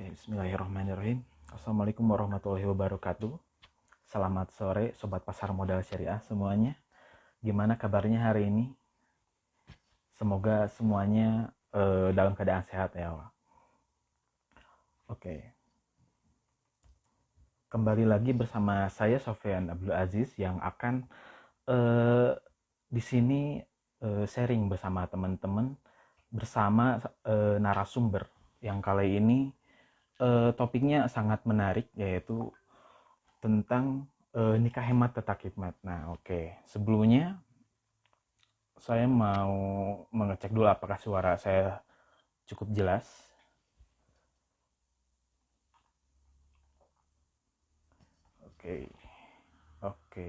Oke, bismillahirrahmanirrahim. Assalamualaikum warahmatullahi wabarakatuh. Selamat sore, Sobat Pasar Modal Syariah semuanya. Gimana kabarnya hari ini? Semoga semuanya dalam keadaan sehat ya Allah. Oke, kembali lagi bersama saya Sofyan Abdul Aziz yang akan eh, di sini sharing bersama teman-teman bersama narasumber yang kali ini topiknya sangat menarik, yaitu tentang nikah hemat tetap hikmat. Nah, oke. Sebelumnya saya mau mengecek dulu apakah suara saya cukup jelas. Oke. Oke.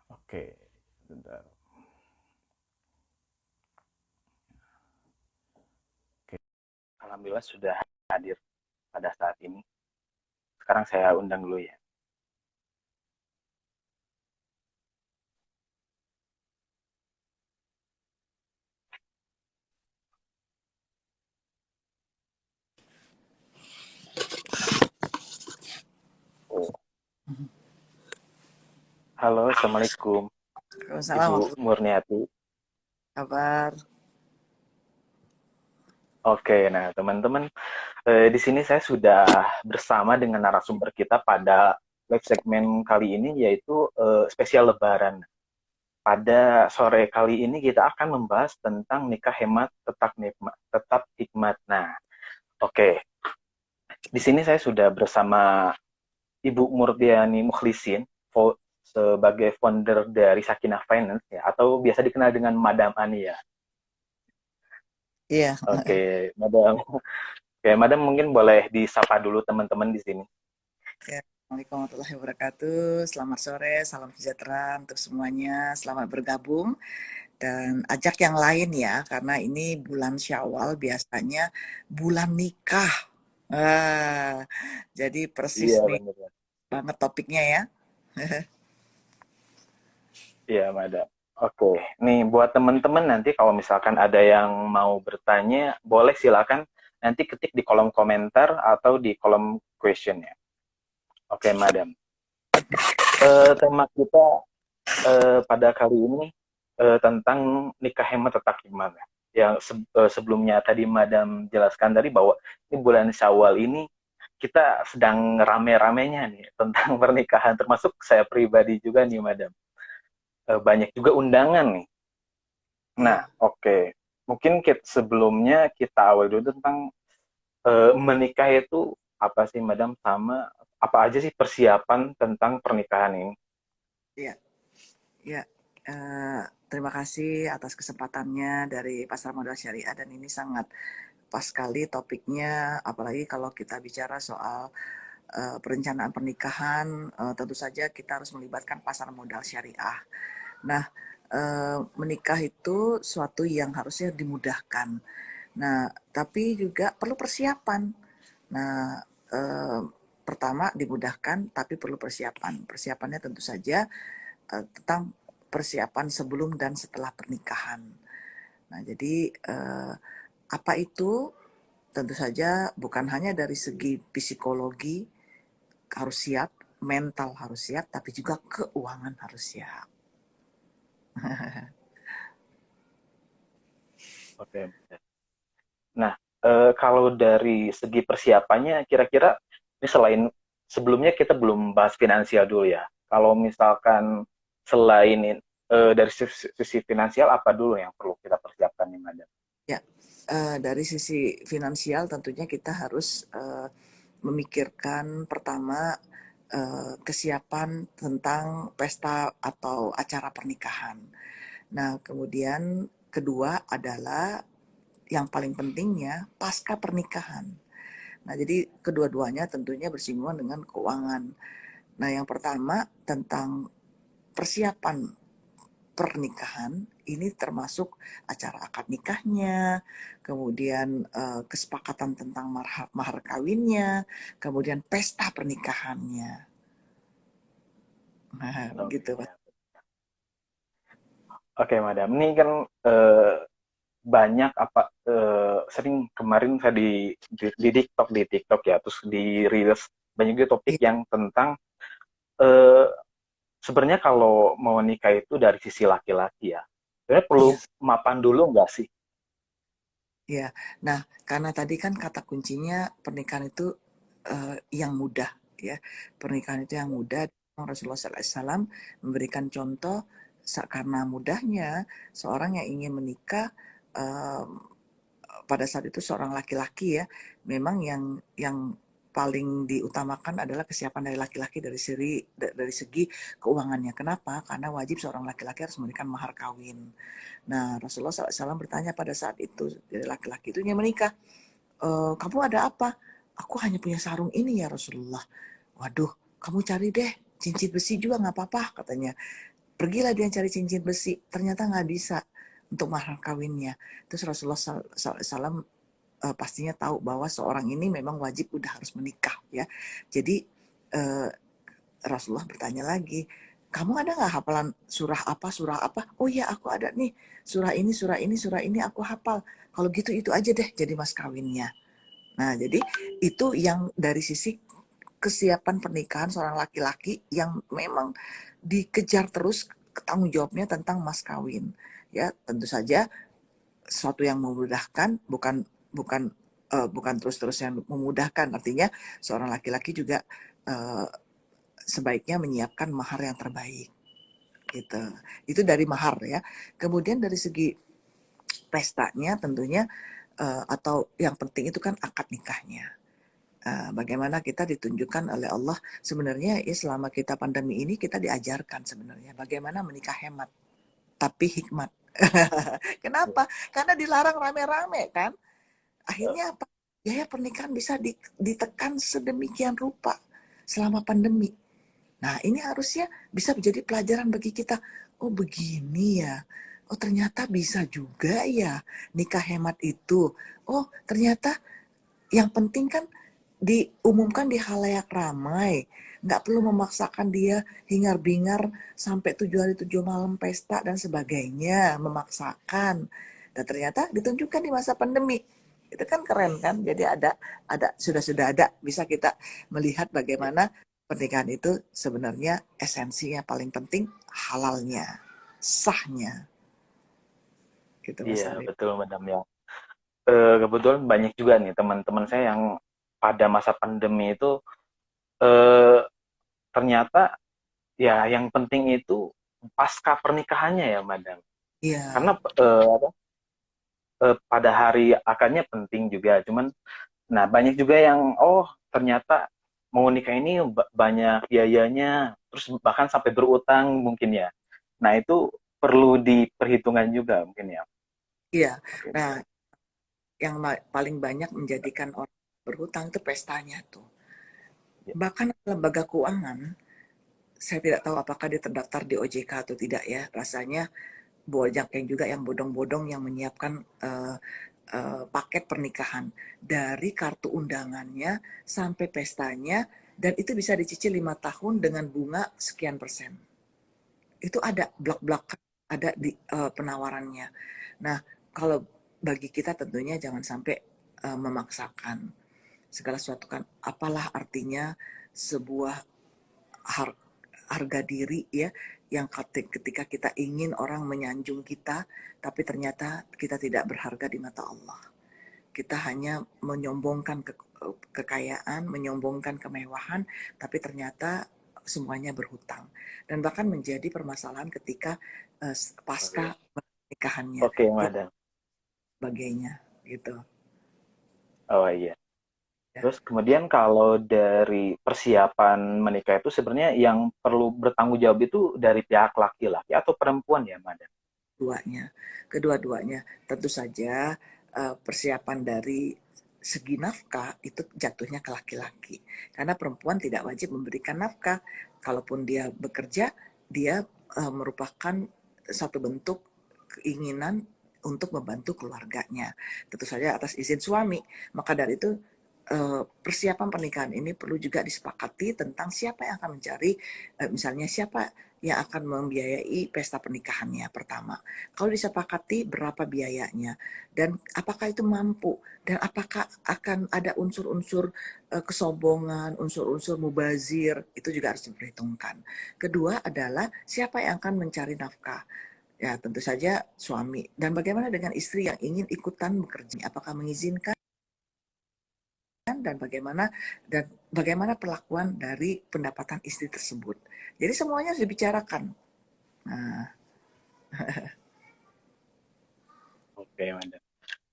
Oke. Bentar. Oke. Alhamdulillah sudah hadir pada saat ini. Sekarang saya undang dulu ya. Oh. Halo, Assalamualaikum. Ibu Waalaikumsalam, Murniati. kabar? Oke, nah teman-teman, di sini saya sudah bersama dengan narasumber kita pada live segmen kali ini, yaitu spesial Lebaran. Pada sore kali ini kita akan membahas tentang nikah hemat tetap hikmat. Nah, oke. Di sini saya sudah bersama Ibu Murdiani Mukhlisin sebagai founder dari Sakinah Finance ya, atau biasa dikenal dengan Madam Ani ya. Iya. Oke, Madam. Oke, Madam mungkin boleh disapa dulu teman-teman di sini. Ya. Assalamualaikum warahmatullahi wabarakatuh. Selamat sore, salam sejahtera untuk semuanya. Selamat bergabung dan ajak yang lain ya, karena ini bulan Syawal biasanya bulan nikah. Ah, jadi persis Iya, nih benar. banget topiknya ya. Iya, Madam. Oke, nih buat teman-teman nanti kalau misalkan ada yang mau bertanya, boleh silakan nanti ketik di kolom komentar atau di kolom question ya. Oke, Madam. Tema kita pada kali ini tentang nikah hemat tetap gimana. Yang sebelumnya tadi Madam jelaskan tadi bahwa ini bulan Syawal ini kita sedang rame-ramenya nih tentang pernikahan, termasuk saya pribadi juga nih, Madam. Banyak juga undangan nih. Nah, Iya. oke. Mungkin sebelumnya kita awal dulu tentang menikah itu apa sih, Madam? Sama apa aja sih persiapan tentang pernikahan ini? Iya. Ya, terima kasih atas kesempatannya dari Pasar Modal Syariah dan ini sangat pas sekali topiknya, apalagi kalau kita bicara soal perencanaan pernikahan, tentu saja kita harus melibatkan pasar modal syariah. Nah, menikah itu suatu yang harusnya dimudahkan. Nah, tapi juga perlu persiapan. Nah, pertama dimudahkan, tapi perlu persiapan. Persiapannya tentu saja tentang persiapan sebelum dan setelah pernikahan. Nah, jadi apa itu? Tentu saja bukan hanya dari segi psikologi harus siap, mental harus siap, tapi juga keuangan harus siap. Oke. Nah, kalau dari segi persiapannya, kira-kira ini selain sebelumnya kita belum bahas finansial dulu ya. Kalau misalkan selain dari sisi finansial, apa dulu yang perlu kita persiapkan nih, Madam? Ya, dari sisi finansial tentunya kita harus memikirkan pertama kesiapan tentang pesta atau acara pernikahan. Nah, kemudian kedua adalah yang paling pentingnya pasca pernikahan. Nah, jadi kedua-duanya tentunya bersinggungan dengan keuangan. Nah, yang pertama tentang persiapan pernikahan ini termasuk acara akad nikahnya, kemudian kesepakatan tentang mahar kawinnya, kemudian pesta pernikahannya. Nah, begitu, Pak. Oke, Madam. Ini kan banyak sering kemarin saya di TikTok ya, terus di Reels banyak juga topik Iya, yang tentang eh, sebenarnya kalau mau nikah itu dari sisi laki-laki ya. Sebenarnya perlu iya, mapan dulu nggak sih? iya. Nah, karena tadi kan kata kuncinya pernikahan itu yang mudah, ya. Pernikahan itu yang mudah. Rasulullah SAW memberikan contoh karena mudahnya seorang yang ingin menikah eh, pada saat itu seorang laki-laki ya, memang yang paling diutamakan adalah kesiapan dari laki-laki dari segi keuangannya. Kenapa? Karena wajib seorang laki-laki harus memberikan mahar kawin. Nah, Rasulullah SAW bertanya pada saat itu dari laki-laki itu ingin menikah, kamu ada apa? Aku hanya punya sarung ini ya Rasulullah. Waduh, kamu cari deh cincin besi juga nggak apa-apa katanya. Pergilah dia cari cincin besi, ternyata nggak bisa untuk mahar kawinnya. Terus Rasulullah SAW pastinya tahu bahwa seorang ini memang wajib udah harus menikah ya. Jadi uh, Rasulullah bertanya lagi, kamu ada nggak hafalan surah apa, surah apa? Oh iya aku ada nih, surah ini, surah ini, surah ini aku hafal. Kalau gitu itu aja deh jadi mas kawinnya. Nah jadi itu yang dari sisi kesiapan pernikahan seorang laki-laki yang memang dikejar terus tanggung jawabnya tentang mas kawin. Ya tentu saja sesuatu yang memudahkan, bukan bukan terus-terus yang memudahkan. Artinya seorang laki-laki juga uh, sebaiknya menyiapkan mahar yang terbaik gitu. Itu dari mahar ya. Kemudian dari segi pestanya tentunya atau yang penting itu kan akad nikahnya. Bagaimana kita ditunjukkan oleh Allah sebenarnya ya selama kita pandemi ini kita diajarkan sebenarnya bagaimana menikah hemat tapi hikmat. Kenapa? Karena dilarang rame-rame kan. Akhirnya apa? Biaya pernikahan bisa ditekan sedemikian rupa selama pandemi. Nah, ini harusnya bisa menjadi pelajaran bagi kita. Oh, begini ya. Oh, ternyata bisa juga ya nikah hemat itu. Oh, ternyata yang penting kan diumumkan di halayak ramai. Nggak perlu memaksakan dia hingar-bingar sampai 7 hari 7 malam pesta dan sebagainya. Memaksakan. Dan ternyata ditunjukkan di masa pandemi. Itu kan keren kan? Jadi sudah ada bisa kita melihat bagaimana pernikahan itu sebenarnya esensinya paling penting halalnya, sahnya. Gitu Mas Iya, Arif. betul Madam ya. Kebetulan banyak juga nih teman-teman saya yang pada masa pandemi itu eh, ternyata ya yang penting itu pasca pernikahannya ya Madam. Karena Iya, pada hari akadnya penting juga, cuman nah banyak juga yang ternyata mau nikah ini banyak biayanya, terus bahkan sampai berutang mungkin ya. Nah itu perlu diperhitungkan juga mungkin ya. iya. Oke. Nah, yang paling banyak menjadikan orang berhutang itu pestanya tuh. Ya. Bahkan lembaga keuangan, saya tidak tahu apakah dia terdaftar di OJK atau tidak ya. Rasanya banyak yang juga yang bodong-bodong yang menyiapkan paket pernikahan dari kartu undangannya sampai pestanya dan itu bisa dicicil 5 tahun dengan bunga sekian persen. Itu ada blak-blak ada di penawarannya. Nah, kalau bagi kita tentunya jangan sampai memaksakan segala sesuatu kan apalah artinya sebuah har harga diri ya yang ketika kita ingin orang menyanjung kita tapi ternyata kita tidak berharga di mata Allah. Kita hanya menyombongkan kekayaan, menyombongkan kemewahan, tapi ternyata semuanya berhutang. Dan bahkan menjadi permasalahan ketika pasca pernikahannya. Oke, Itu Madam. sebagainya gitu. Oh iya. Ya, Terus kemudian kalau dari persiapan menikah itu sebenarnya yang perlu bertanggung jawab itu dari pihak laki-laki atau perempuan ya, Madam? duanya, kedua-duanya. Tentu saja persiapan dari segi nafkah itu jatuhnya ke laki-laki. Karena perempuan tidak wajib memberikan nafkah. Kalaupun dia bekerja, dia merupakan satu bentuk keinginan untuk membantu keluarganya. Tentu saja atas izin suami. Maka dari itu persiapan pernikahan ini perlu juga disepakati tentang siapa yang akan mencari, misalnya siapa yang akan membiayai pesta pernikahannya pertama. Kalau disepakati berapa biayanya dan apakah itu mampu dan apakah akan ada unsur-unsur kesombongan, unsur-unsur mubazir, itu juga harus diperhitungkan. Kedua adalah siapa yang akan mencari nafkah. Ya, tentu saja suami. Dan bagaimana dengan istri yang ingin ikutan bekerja? Apakah mengizinkan dan bagaimana perlakuan dari pendapatan istri tersebut. Jadi semuanya harus dibicarakan. Nah, Oke, Madam.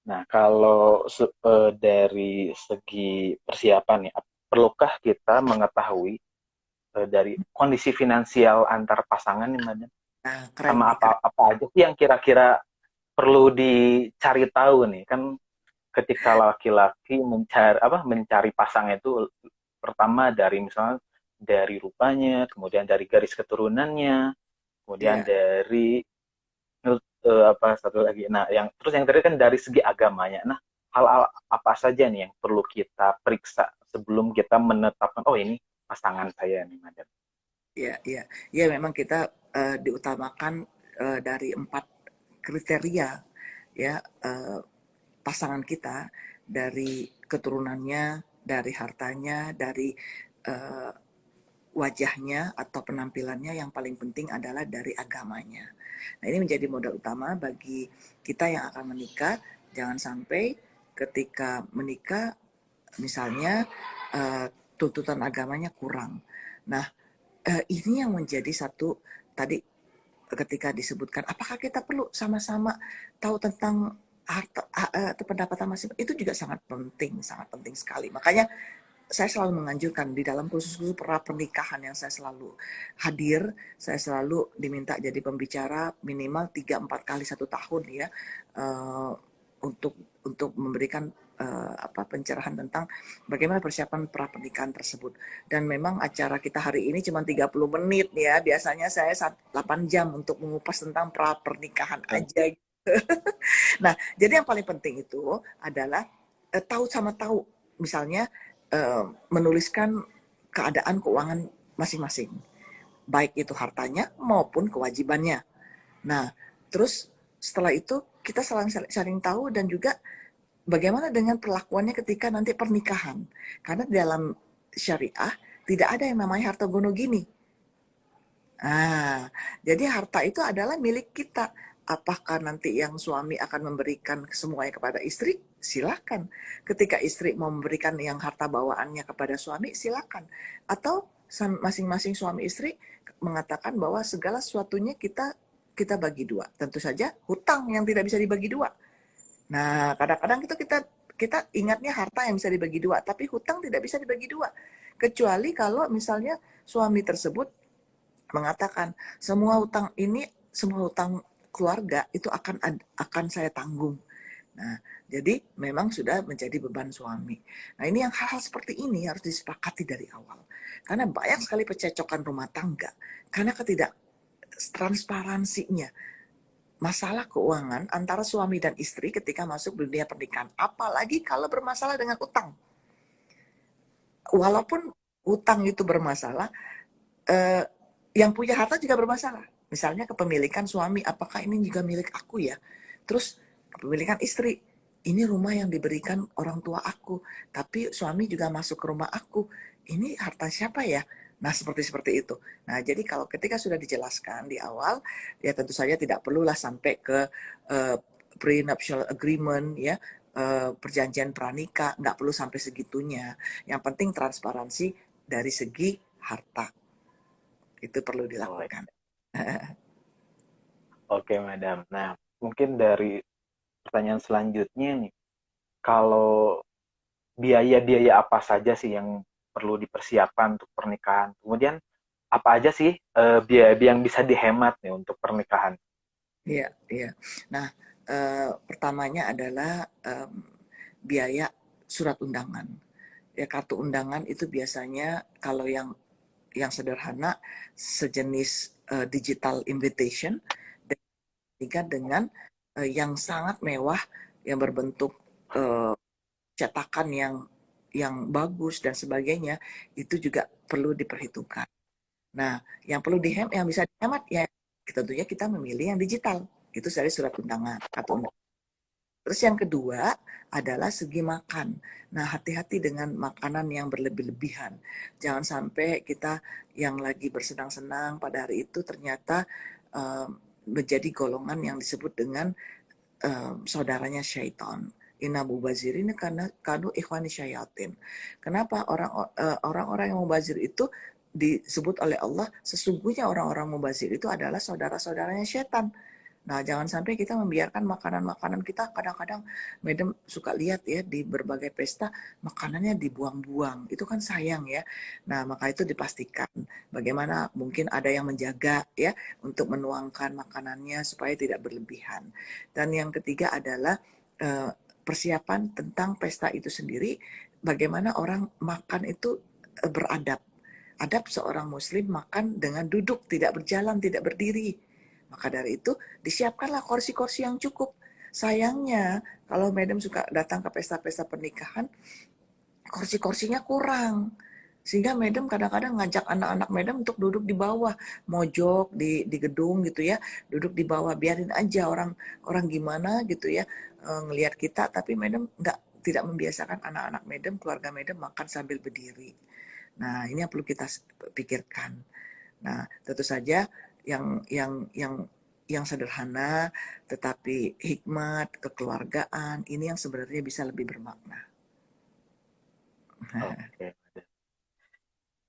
Nah, kalau dari segi persiapan ya, perlukah kita mengetahui dari kondisi finansial antar pasangan nih, Madam? nah keren Sama nih, keren. apa aja sih yang kira-kira perlu dicari tahu nih? Kan ketika laki-laki mencari pasangan itu pertama dari misalnya dari rupanya, kemudian dari garis keturunannya, kemudian Iya, dari apa satu lagi. Nah, yang terakhir kan dari segi agamanya. Nah, hal-hal apa saja nih yang perlu kita periksa sebelum kita menetapkan oh ini pasangan saya nih, Madam. iya, iya. Ya memang kita diutamakan dari 4 kriteria ya, eh, pasangan kita, dari keturunannya, dari hartanya, dari eh, wajahnya atau penampilannya, yang paling penting adalah dari agamanya. Nah, ini menjadi modal utama bagi kita yang akan menikah. Jangan sampai ketika menikah, misalnya uh, tuntutan agamanya kurang. Nah, ini yang menjadi satu tadi ketika disebutkan, apakah kita perlu sama-sama tahu tentang harta atau pendapatan masing, itu juga sangat penting sekali. Makanya saya selalu menganjurkan di dalam khusus-khusus pra pernikahan yang saya selalu hadir, saya selalu diminta jadi pembicara minimal 3-4 kali 1 tahun ya, uh, untuk memberikan pencerahan tentang bagaimana persiapan pra pernikahan tersebut. Dan memang acara kita hari ini cuma 30 menit ya, biasanya saya 8 jam untuk mengupas tentang pra pernikahan aja. Nah, jadi yang paling penting itu adalah tahu sama tahu, misalnya menuliskan keadaan keuangan masing-masing, baik itu hartanya maupun kewajibannya. Nah, terus setelah itu kita saling tahu, dan juga bagaimana dengan perlakuannya ketika nanti pernikahan. Karena di dalam syariah tidak ada yang namanya harta gono gini. Ah, jadi harta itu adalah milik kita. Apakah nanti yang suami akan memberikan semuanya kepada istri? Silakan. Ketika istri mau memberikan yang harta bawaannya kepada suami, silakan. Atau masing-masing suami istri mengatakan bahwa segala sesuatunya kita kita bagi dua. Tentu saja hutang yang tidak bisa dibagi dua. Nah, kadang-kadang itu kita kita ingatnya harta yang bisa dibagi dua, tapi hutang tidak bisa dibagi dua. Kecuali kalau misalnya suami tersebut mengatakan semua hutang keluarga itu akan saya tanggung. Nah, jadi memang sudah menjadi beban suami. Nah, ini yang hal-hal seperti ini harus disepakati dari awal. Karena banyak sekali percecokan rumah tangga karena transparansinya masalah keuangan antara suami dan istri ketika masuk dunia pernikahan. Apalagi kalau bermasalah dengan utang. Walaupun utang itu bermasalah, eh, yang punya harta juga bermasalah. Misalnya kepemilikan suami, apakah ini juga milik aku ya? Terus kepemilikan istri, ini rumah yang diberikan orang tua aku, tapi suami juga masuk ke rumah aku. Ini harta siapa ya? Nah, seperti itu. Nah, jadi kalau ketika sudah dijelaskan di awal, ya tentu saja tidak perlulah sampai ke uh, prenuptial agreement ya, perjanjian pranikah, nggak perlu sampai segitunya. Yang penting transparansi dari segi harta. Itu perlu Oh, dilakukan. oke, Madam. Nah, mungkin dari pertanyaan selanjutnya nih, kalau biaya-biaya apa saja sih yang perlu dipersiapkan untuk pernikahan? Kemudian apa aja sih biaya yang bisa dihemat nih untuk pernikahan? Iya, iya. Nah, pertamanya adalah biaya surat undangan. Ya, kartu undangan itu biasanya kalau yang sederhana sejenis digital invitation, dan dengan yang sangat mewah yang berbentuk cetakan yang yang bagus dan sebagainya, itu juga perlu diperhitungkan. Nah, yang perlu yang bisa dihemat ya tentunya kita memilih yang digital. Itu dari surat undangan, kartu undangan. Terus yang kedua adalah segi makan. Nah, hati-hati dengan makanan yang berlebih-lebihan. Jangan sampai kita yang lagi bersenang-senang pada hari itu ternyata menjadi golongan yang disebut dengan saudaranya syaitan. Inna mubazirina karena kanu ikhwani syayatin. Kenapa orang-orang yang mubazir itu disebut oleh Allah, sesungguhnya orang-orang mubazir itu adalah saudara-saudaranya setan. Nah, jangan sampai kita membiarkan makanan-makanan kita, kadang-kadang Madam suka lihat ya di berbagai pesta makanannya dibuang-buang. Itu kan sayang ya. Nah, maka itu dipastikan bagaimana mungkin ada yang menjaga ya untuk menuangkan makanannya supaya tidak berlebihan. Dan yang ketiga adalah persiapan tentang pesta itu sendiri, bagaimana orang makan itu beradab. Adab seorang muslim makan dengan duduk, tidak berjalan, tidak berdiri. Maka dari itu disiapkanlah kursi-kursi yang cukup. Sayangnya kalau Madam suka datang ke pesta-pesta pernikahan, kursi-kursinya kurang. Sehingga Madam kadang-kadang ngajak anak-anak Madam untuk duduk di bawah, mojok di gedung gitu ya, duduk di bawah, biarin aja orang orang gimana gitu ya ngelihat kita, tapi Madam tidak membiasakan anak-anak Madam, keluarga Madam makan sambil berdiri. Nah, ini yang perlu kita pikirkan. Nah, tentu saja yang sederhana tetapi hikmat, kekeluargaan, ini yang sebenarnya bisa lebih bermakna. Oke.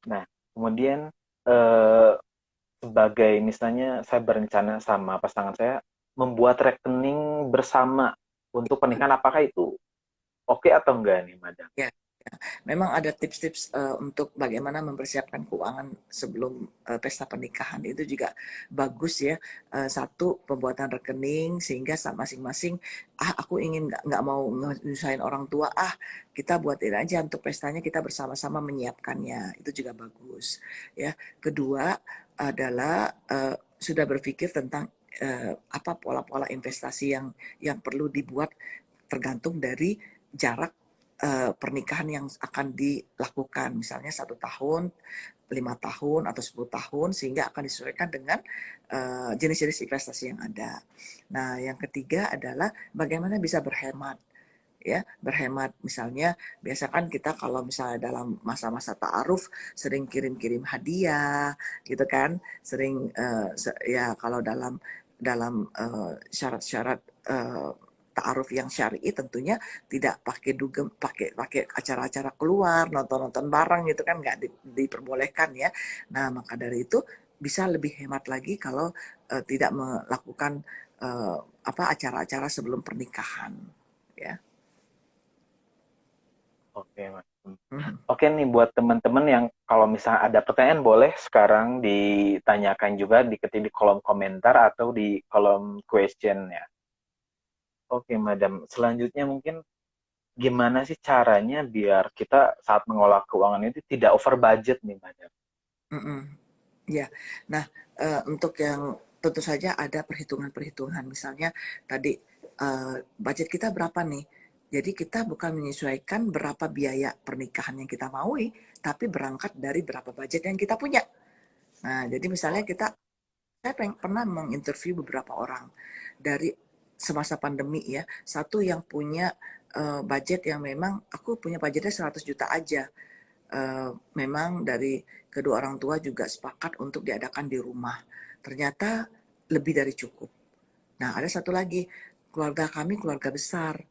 Nah, kemudian eh, sebagai misalnya saya berencana sama pasangan saya membuat rekening bersama untuk pernikahan, apakah itu oke atau enggak nih, Madam? Ya, memang ada tips-tips untuk bagaimana mempersiapkan keuangan sebelum pesta pernikahan, itu juga bagus ya. Satu, pembuatan rekening sehingga masing-masing aku ingin nggak mau nyusahin orang tua, kita buatin aja untuk pestanya, kita bersama-sama menyiapkannya, itu juga bagus ya. Kedua adalah sudah berpikir tentang apa pola-pola investasi yang perlu dibuat tergantung dari jarak pernikahan yang akan dilakukan, misalnya 1 tahun, 5 tahun, atau 10 tahun, sehingga akan disesuaikan dengan jenis-jenis investasi yang ada. Nah, yang ketiga adalah bagaimana bisa berhemat. Ya, berhemat misalnya, biasa kan kita kalau misalnya dalam masa-masa ta'aruf sering kirim-kirim hadiah gitu kan, sering ya kalau dalam dalam syarat-syarat ta'aruf yang syar'i tentunya tidak pakai dugem, pakai acara-acara keluar, nonton-nonton bareng gitu kan, nggak diperbolehkan ya. Nah, maka dari itu bisa lebih hemat lagi kalau tidak melakukan apa acara-acara sebelum pernikahan ya. Oke, Mas. Mhm. Oke nih, buat teman-teman yang kalau misalnya ada pertanyaan boleh sekarang ditanyakan juga, diketik di kolom komentar atau di kolom question ya. Oke, Madam. Selanjutnya mungkin gimana sih caranya biar kita saat mengolah keuangan itu tidak over budget nih, Madam? Mhm. Ya, nah untuk yang tentu saja ada perhitungan-perhitungan. Misalnya tadi budget kita berapa nih? Jadi kita bukan menyesuaikan berapa biaya pernikahan yang kita maui, tapi berangkat dari berapa budget yang kita punya. Nah, jadi misalnya saya pernah menginterview beberapa orang dari semasa pandemi ya. Satu yang punya budget yang memang aku punya budgetnya 100 juta aja. Memang dari kedua orang tua juga sepakat untuk diadakan di rumah. Ternyata lebih dari cukup. Nah, ada satu lagi, keluarga kami keluarga besar.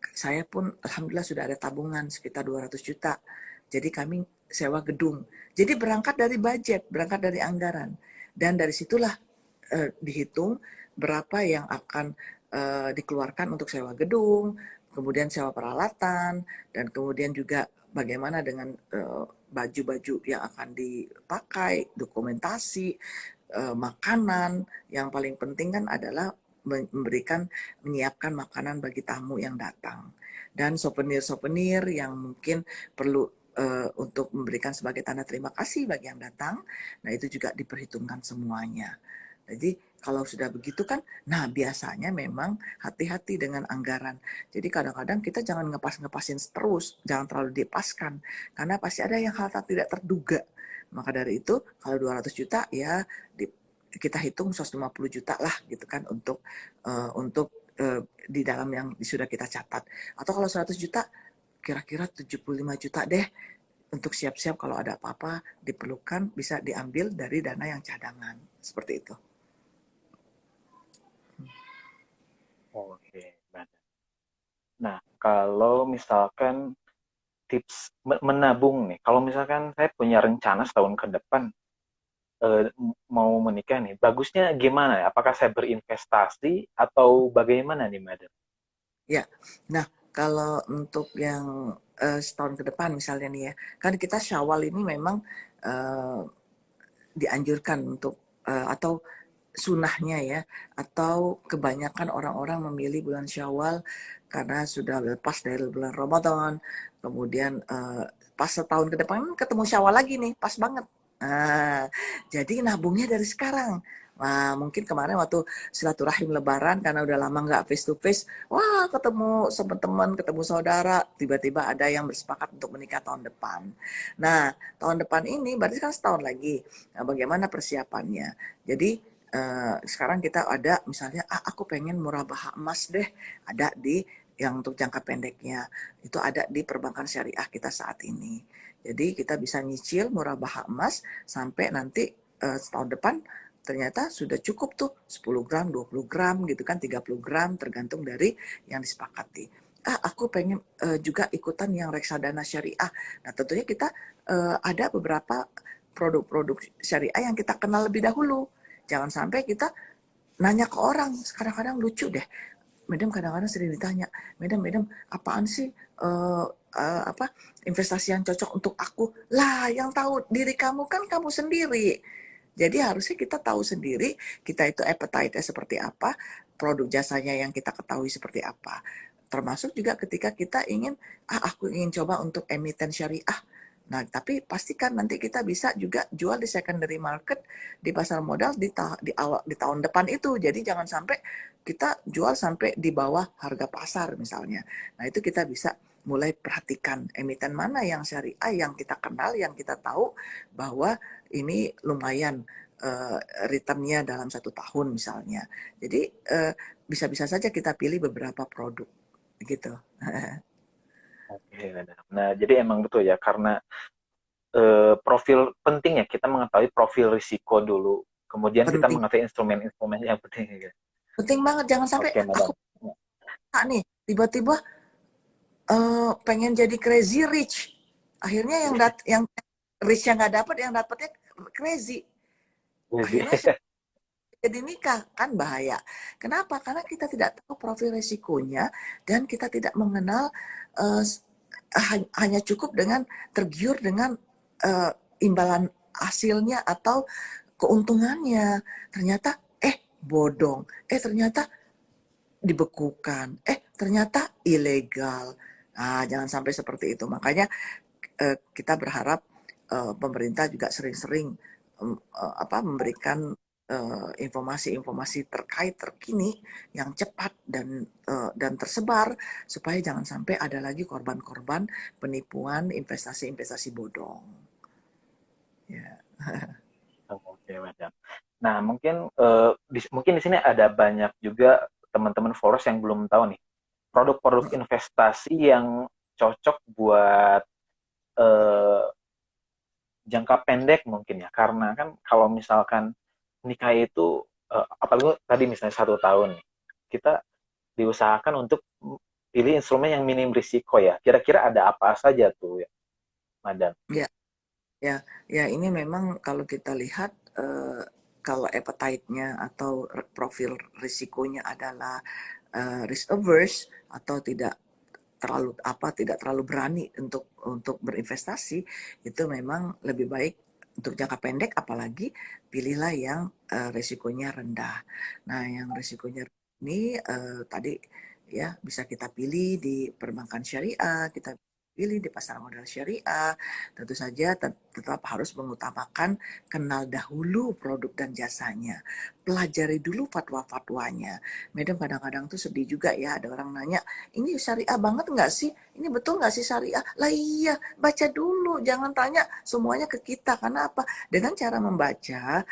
Saya pun alhamdulillah sudah ada tabungan sekitar 200 juta. Jadi kami sewa gedung. Jadi berangkat dari budget, berangkat dari anggaran. Dan dari situlah dihitung berapa yang akan dikeluarkan untuk sewa gedung, kemudian sewa peralatan, dan kemudian juga bagaimana dengan baju-baju yang akan dipakai, dokumentasi, makanan. Yang paling penting kan adalah menyiapkan makanan bagi tamu yang datang. Dan souvenir-souvenir yang mungkin perlu untuk memberikan sebagai tanda terima kasih bagi yang datang. Nah, itu juga diperhitungkan semuanya. Jadi kalau sudah begitu kan, nah biasanya memang hati-hati dengan anggaran. Jadi kadang-kadang kita jangan ngepas-ngepasin terus, jangan terlalu dipaskan, karena pasti ada yang hal-hal tidak terduga. Maka dari itu, kalau 200 juta ya kita hitung 150 juta lah gitu kan untuk di dalam yang sudah kita catat. Atau kalau 100 juta, kira-kira 75 juta deh untuk siap-siap kalau ada apa-apa diperlukan bisa diambil dari dana yang cadangan. Seperti itu. Oke, Madam. Nah, kalau misalkan tips menabung nih, kalau misalkan saya punya rencana setahun ke depan mau menikah nih, bagusnya gimana ya? Apakah saya berinvestasi atau bagaimana nih, Madam? Ya, nah kalau untuk yang setahun ke depan misalnya nih ya, kan kita Syawal ini memang uh, dianjurkan untuk atau sunahnya ya, atau kebanyakan orang-orang memilih bulan Syawal karena sudah lepas dari bulan Ramadan, kemudian pas setahun ke depan ketemu Syawal lagi nih, pas banget. Nah, jadi nabungnya dari sekarang. Nah, mungkin kemarin waktu silaturahim Lebaran karena udah lama nggak face to face, wah ketemu sama teman, ketemu saudara, tiba-tiba ada yang bersepakat untuk menikah tahun depan. Nah, tahun depan ini berarti kan setahun lagi. Nah, bagaimana persiapannya? Jadi sekarang kita ada misalnya, aku pengen murabahah emas deh, ada di yang untuk jangka pendeknya itu ada di perbankan syariah kita saat ini. Jadi kita bisa nyicil murabahah emas sampai nanti setahun depan ternyata sudah cukup tuh 10 gram, 20 gram gitu kan, 30 gram tergantung dari yang disepakati. Aku pengen juga ikutan yang reksadana syariah. Nah tentunya kita ada beberapa produk-produk syariah yang kita kenal lebih dahulu. Jangan sampai kita nanya ke orang. Kadang-kadang lucu deh. Madam kadang-kadang sering ditanya, Madam, apaan sih apa investasi yang cocok untuk aku? Lah, yang tahu diri kamu kan kamu sendiri. Jadi harusnya kita tahu sendiri, kita itu appetite-nya seperti apa, produk jasanya yang kita ketahui seperti apa. Termasuk juga ketika kita ingin, aku ingin coba untuk emiten syariah. Nah, tapi pastikan nanti kita bisa juga jual di secondary market di pasar modal di tahun depan itu. Jadi jangan sampai kita jual sampai di bawah harga pasar misalnya. Nah, itu kita bisa mulai perhatikan emiten mana yang syariah yang kita kenal, yang kita tahu bahwa ini lumayan returnnya dalam 1 tahun misalnya. Jadi bisa-bisa saja kita pilih beberapa produk gitu. Oke, Madam. Nah, jadi emang betul ya, karena profil penting ya, kita mengetahui profil risiko dulu. Kemudian kita Penting, mengetahui instrumen-instrumen yang penting. Ya. penting banget jangan sampai Oke, aku Madam. nih tiba-tiba pengen jadi crazy rich. Akhirnya yang rich yang nggak dapat, yang dapatnya crazy. Jadi, Akhirnya jadi nikah kan bahaya. Kenapa? Karena kita tidak tahu profil risikonya dan kita tidak mengenal uh, hanya cukup dengan tergiur dengan uh, imbalan hasilnya atau keuntungannya. Ternyata bodong. Ternyata dibekukan. Ternyata ilegal. Nah, jangan sampai seperti itu. Makanya kita berharap pemerintah juga sering-sering memberikan informasi-informasi terkait terkini yang cepat dan tersebar supaya jangan sampai ada lagi korban-korban penipuan investasi-investasi bodong. Ya. oke, Madam. Nah, mungkin di sini ada banyak juga teman-teman Foros yang belum tahu nih produk-produk investasi yang cocok buat eh, jangka pendek mungkin ya. Karena kan kalau misalkan nikah itu apalagi tadi misalnya 1 tahun, kita diusahakan untuk pilih instrumen yang minim risiko ya. Kira-kira ada apa saja tuh ya, Madam? Ya, ya, ya ini memang kalau kita lihat kalau appetite-nya atau profil risikonya adalah risk averse atau tidak terlalu berani untuk berinvestasi, itu memang lebih baik untuk jangka pendek, apalagi pilihlah yang risikonya rendah. Nah yang risikonya ini tadi ya bisa kita pilih di perbankan syariah, kita pilih di pasar modal syariah, tentu saja tetap harus mengutamakan kenal dahulu produk dan jasanya. Pelajari dulu fatwa-fatwanya. Madam kadang-kadang tuh sedih juga ya, ada orang nanya, ini syariah banget nggak sih? Ini betul nggak sih syariah? Lah iya, baca dulu, jangan tanya semuanya ke kita. Karena apa? Dengan cara membaca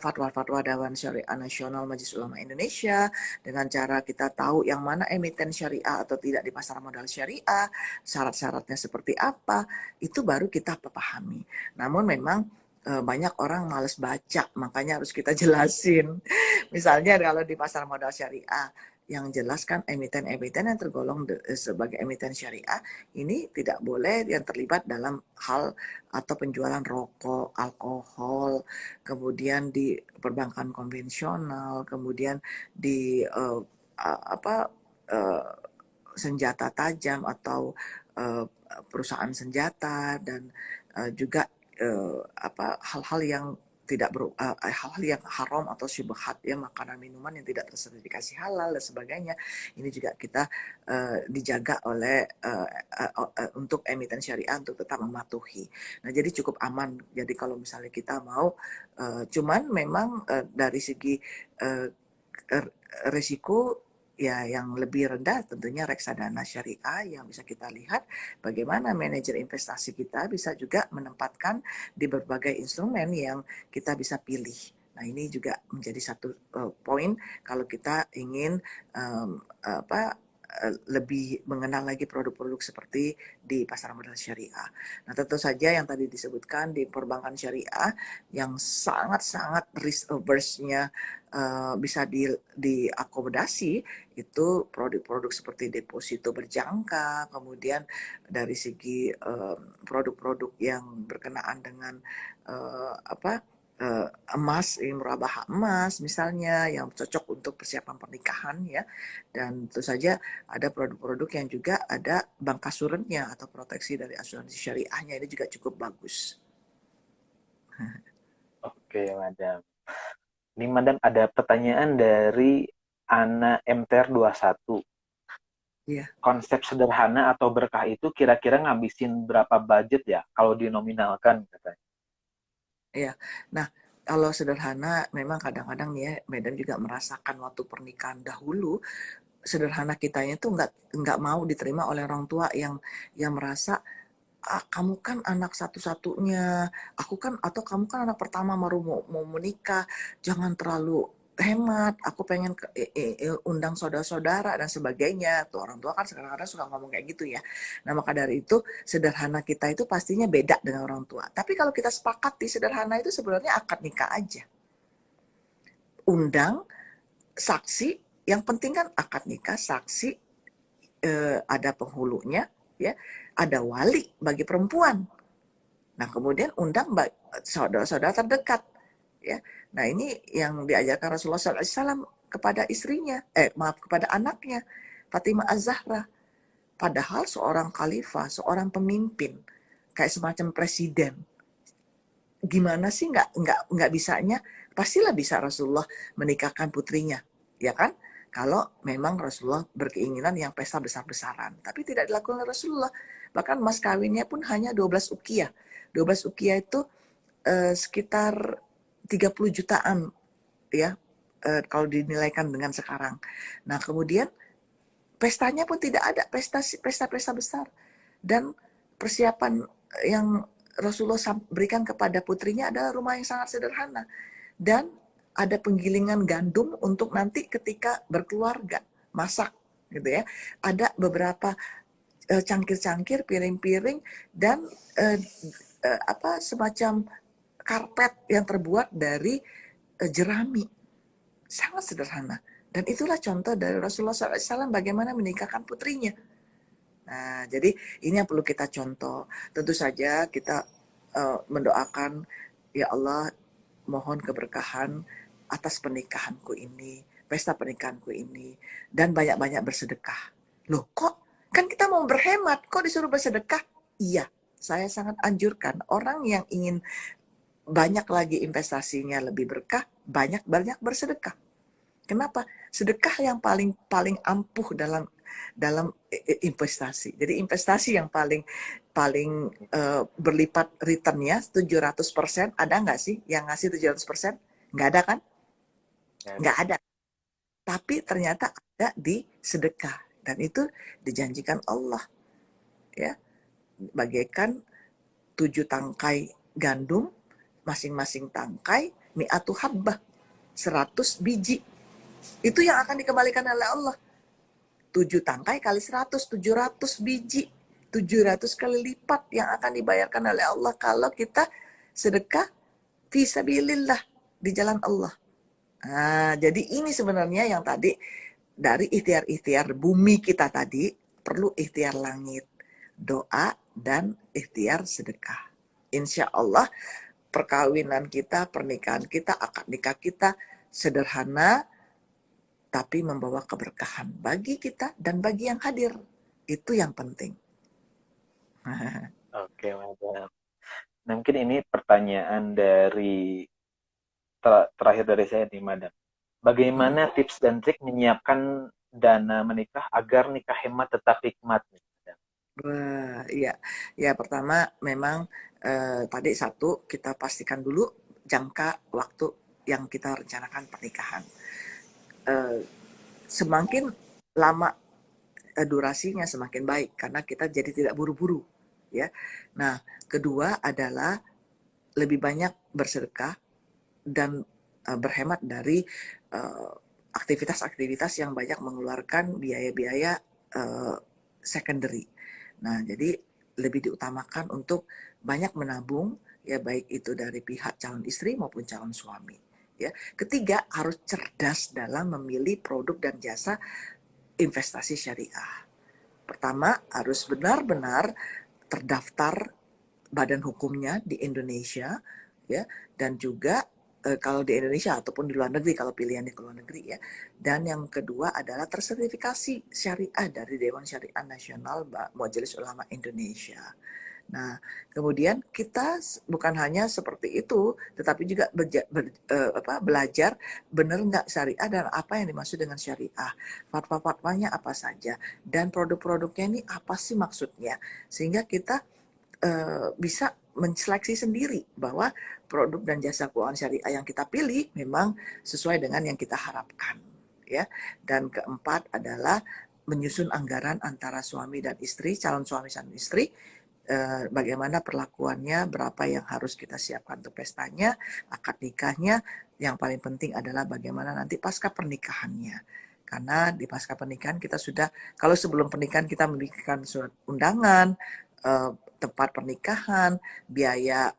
fatwa-fatwa Dewan Syariah Nasional Majelis Ulama Indonesia, dengan cara kita tahu yang mana emiten syariah atau tidak di pasar modal syariah, syarat-syaratnya seperti apa, itu baru kita pahami. Namun memang banyak orang males baca, makanya harus kita jelasin. Misalnya kalau di pasar modal syariah, yang jelas kan emiten-emiten yang tergolong sebagai emiten syariah ini tidak boleh yang terlibat dalam hal atau penjualan rokok, alkohol, kemudian di perbankan konvensional, kemudian di apa senjata tajam atau perusahaan senjata, dan juga apa hal-hal yang tidak hal-hal yang haram atau syubhat ya, makanan minuman yang tidak tersertifikasi halal dan sebagainya. Ini juga kita dijaga oleh untuk emiten syariah untuk tetap mematuhi. Nah, jadi cukup aman. Jadi kalau misalnya kita mau cuman memang dari segi uh, risiko ya yang lebih rendah tentunya reksadana syariah yang bisa kita lihat bagaimana manajer investasi kita bisa juga menempatkan di berbagai instrumen yang kita bisa pilih. Nah, ini juga menjadi satu poin kalau kita ingin lebih mengenal lagi produk-produk seperti di pasar modal syariah. Nah, tentu saja yang tadi disebutkan di perbankan syariah yang sangat-sangat risk averse-nya bisa diakomodasi itu produk-produk seperti deposito berjangka, kemudian dari segi produk-produk yang berkenaan dengan emas, murabah emas misalnya yang cocok untuk persiapan pernikahan ya, dan tentu saja ada produk-produk yang juga ada bankasurennya atau proteksi dari asuransi syariahnya, ini juga cukup bagus. Oke, Madam. Ini Madam ada pertanyaan dari Ana MTR 21. Iya. Konsep sederhana atau berkah itu kira-kira ngabisin berapa budget ya kalau dinominalkan katanya? Iya. Nah, kalau sederhana memang kadang-kadang nih ya, Medan juga merasakan waktu pernikahan dahulu, sederhana kitanya tuh nggak mau diterima oleh orang tua yang merasa kamu kan anak satu-satunya, aku kan atau kamu kan anak pertama baru mau menikah, jangan terlalu hemat, aku pengen undang saudara-saudara dan sebagainya. Tuh orang tua kan kadang-kadang suka ngomong kayak gitu ya. Nah, maka dari itu sederhana kita itu pastinya beda dengan orang tua. Tapi kalau kita sepakati sederhana itu sebenarnya akad nikah aja. Undang saksi, yang penting kan akad nikah, saksi, ada penghulunya, ya, ada wali bagi perempuan. Nah, kemudian undang saudara-saudara terdekat, ya. Nah, ini yang diajarkan Rasulullah SAW kepada istrinya, kepada anaknya, Fatimah Az-Zahra. Padahal seorang khalifah, seorang pemimpin, kayak semacam presiden, gimana sih nggak bisanya? Pastilah bisa Rasulullah menikahkan putrinya, ya kan? Kalau memang Rasulullah berkeinginan yang pesta besar-besaran, tapi tidak dilakukan oleh Rasulullah. Bahkan mas kawinnya pun hanya 12 ukiah. 12 ukiah itu sekitar 30 jutaan ya, kalau dinilaikan dengan sekarang. Nah, kemudian pestanya pun tidak ada pesta besar, dan persiapan yang Rasulullah berikan kepada putrinya adalah rumah yang sangat sederhana, dan ada penggilingan gandum untuk nanti ketika berkeluarga masak gitu ya. Ada beberapa cangkir-cangkir, piring-piring, dan semacam karpet yang terbuat dari jerami. Sangat sederhana. Dan itulah contoh dari Rasulullah SAW bagaimana menikahkan putrinya. Nah, jadi ini yang perlu kita contoh. Tentu saja kita mendoakan, ya Allah, mohon keberkahan atas pernikahanku ini, pesta pernikahanku ini, dan banyak-banyak bersedekah. Loh, kok kan kita mau berhemat, kok disuruh bersedekah? Iya, saya sangat anjurkan orang yang ingin banyak lagi investasinya lebih berkah, banyak bersedekah. Kenapa? Sedekah yang paling ampuh dalam investasi. Jadi investasi yang paling paling berlipat returnnya 700%, ada nggak sih yang ngasih 700%? Nggak ada kan? Nggak ada. Tapi ternyata ada di sedekah. Dan itu dijanjikan Allah. Ya, bagaikan 7 tangkai gandum, masing-masing tangkai mi'atu habbah, 100 biji. Itu yang akan dikembalikan oleh Allah. 7 tangkai kali 100, 700 biji. 700 kali lipat yang akan dibayarkan oleh Allah kalau kita sedekah fisabilillah, di jalan Allah. Nah, jadi ini sebenarnya yang tadi dari ikhtiar-ikhtiar bumi kita tadi, perlu ikhtiar langit, doa, dan ikhtiar sedekah. Insya Allah perkawinan kita, pernikahan kita, akad nikah kita sederhana, tapi membawa keberkahan bagi kita dan bagi yang hadir. Itu yang penting. Oke, Madam. Nah, mungkin ini pertanyaan dari terakhir dari saya nih, Madam. Bagaimana tips dan trik menyiapkan dana menikah agar nikah hemat tetap hikmat? Madam? Wah, iya. Ya, pertama memang tadi satu, kita pastikan dulu jangka waktu yang kita rencanakan pernikahan. Semakin lama durasinya semakin baik karena kita jadi tidak buru-buru, ya. Nah, kedua adalah lebih banyak bersedekah dan berhemat dari aktivitas-aktivitas yang banyak mengeluarkan biaya-biaya secondary. Nah, jadi lebih diutamakan untuk banyak menabung, ya, baik itu dari pihak calon istri maupun calon suami. Ya, ketiga, harus cerdas dalam memilih produk dan jasa investasi syariah. Pertama, harus benar-benar terdaftar badan hukumnya di Indonesia, ya, dan juga kalau di Indonesia ataupun di luar negeri kalau pilihannya ke luar negeri, ya. Dan yang kedua adalah tersertifikasi syariah dari Dewan Syariah Nasional Majelis Ulama Indonesia. Nah, kemudian kita bukan hanya seperti itu, tetapi juga belajar benar nggak syariah dan apa yang dimaksud dengan syariah, fatwa-fatwanya apa saja, dan produk-produknya ini apa sih maksudnya, sehingga kita bisa menseleksi sendiri bahwa produk dan jasa keuangan syariah yang kita pilih memang sesuai dengan yang kita harapkan, ya. Dan keempat adalah menyusun anggaran antara suami dan istri, calon suami dan istri, bagaimana perlakuannya, berapa yang harus kita siapkan untuk pestanya, akad nikahnya, yang paling penting adalah bagaimana nanti pasca pernikahannya. Karena di pasca pernikahan kita sudah, kalau sebelum pernikahan kita memberikan surat undangan, tempat pernikahan, biaya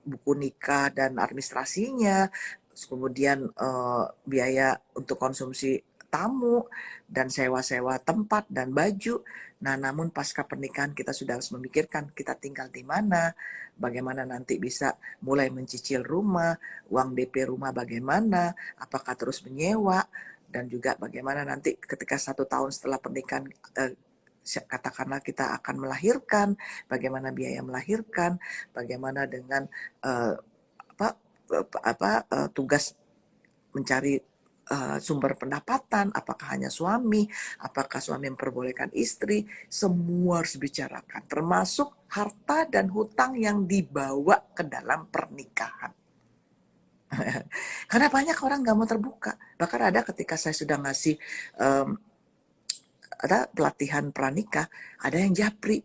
buku nikah dan administrasinya, kemudian biaya untuk konsumsi tamu, dan sewa-sewa tempat dan baju. Nah, namun pasca pernikahan kita sudah harus memikirkan kita tinggal di mana, bagaimana nanti bisa mulai mencicil rumah, uang DP rumah bagaimana, apakah terus menyewa, dan juga bagaimana nanti ketika 1 tahun setelah pernikahan katakanlah kita akan melahirkan, bagaimana biaya melahirkan, bagaimana dengan tugas mencari sumber pendapatan, apakah hanya suami, apakah suami memperbolehkan istri, semua harus dibicarakan, termasuk harta dan hutang yang dibawa ke dalam pernikahan. Karena banyak orang nggak mau terbuka. Bahkan ada ketika saya sudah ngasih ada pelatihan pranikah, ada yang japri,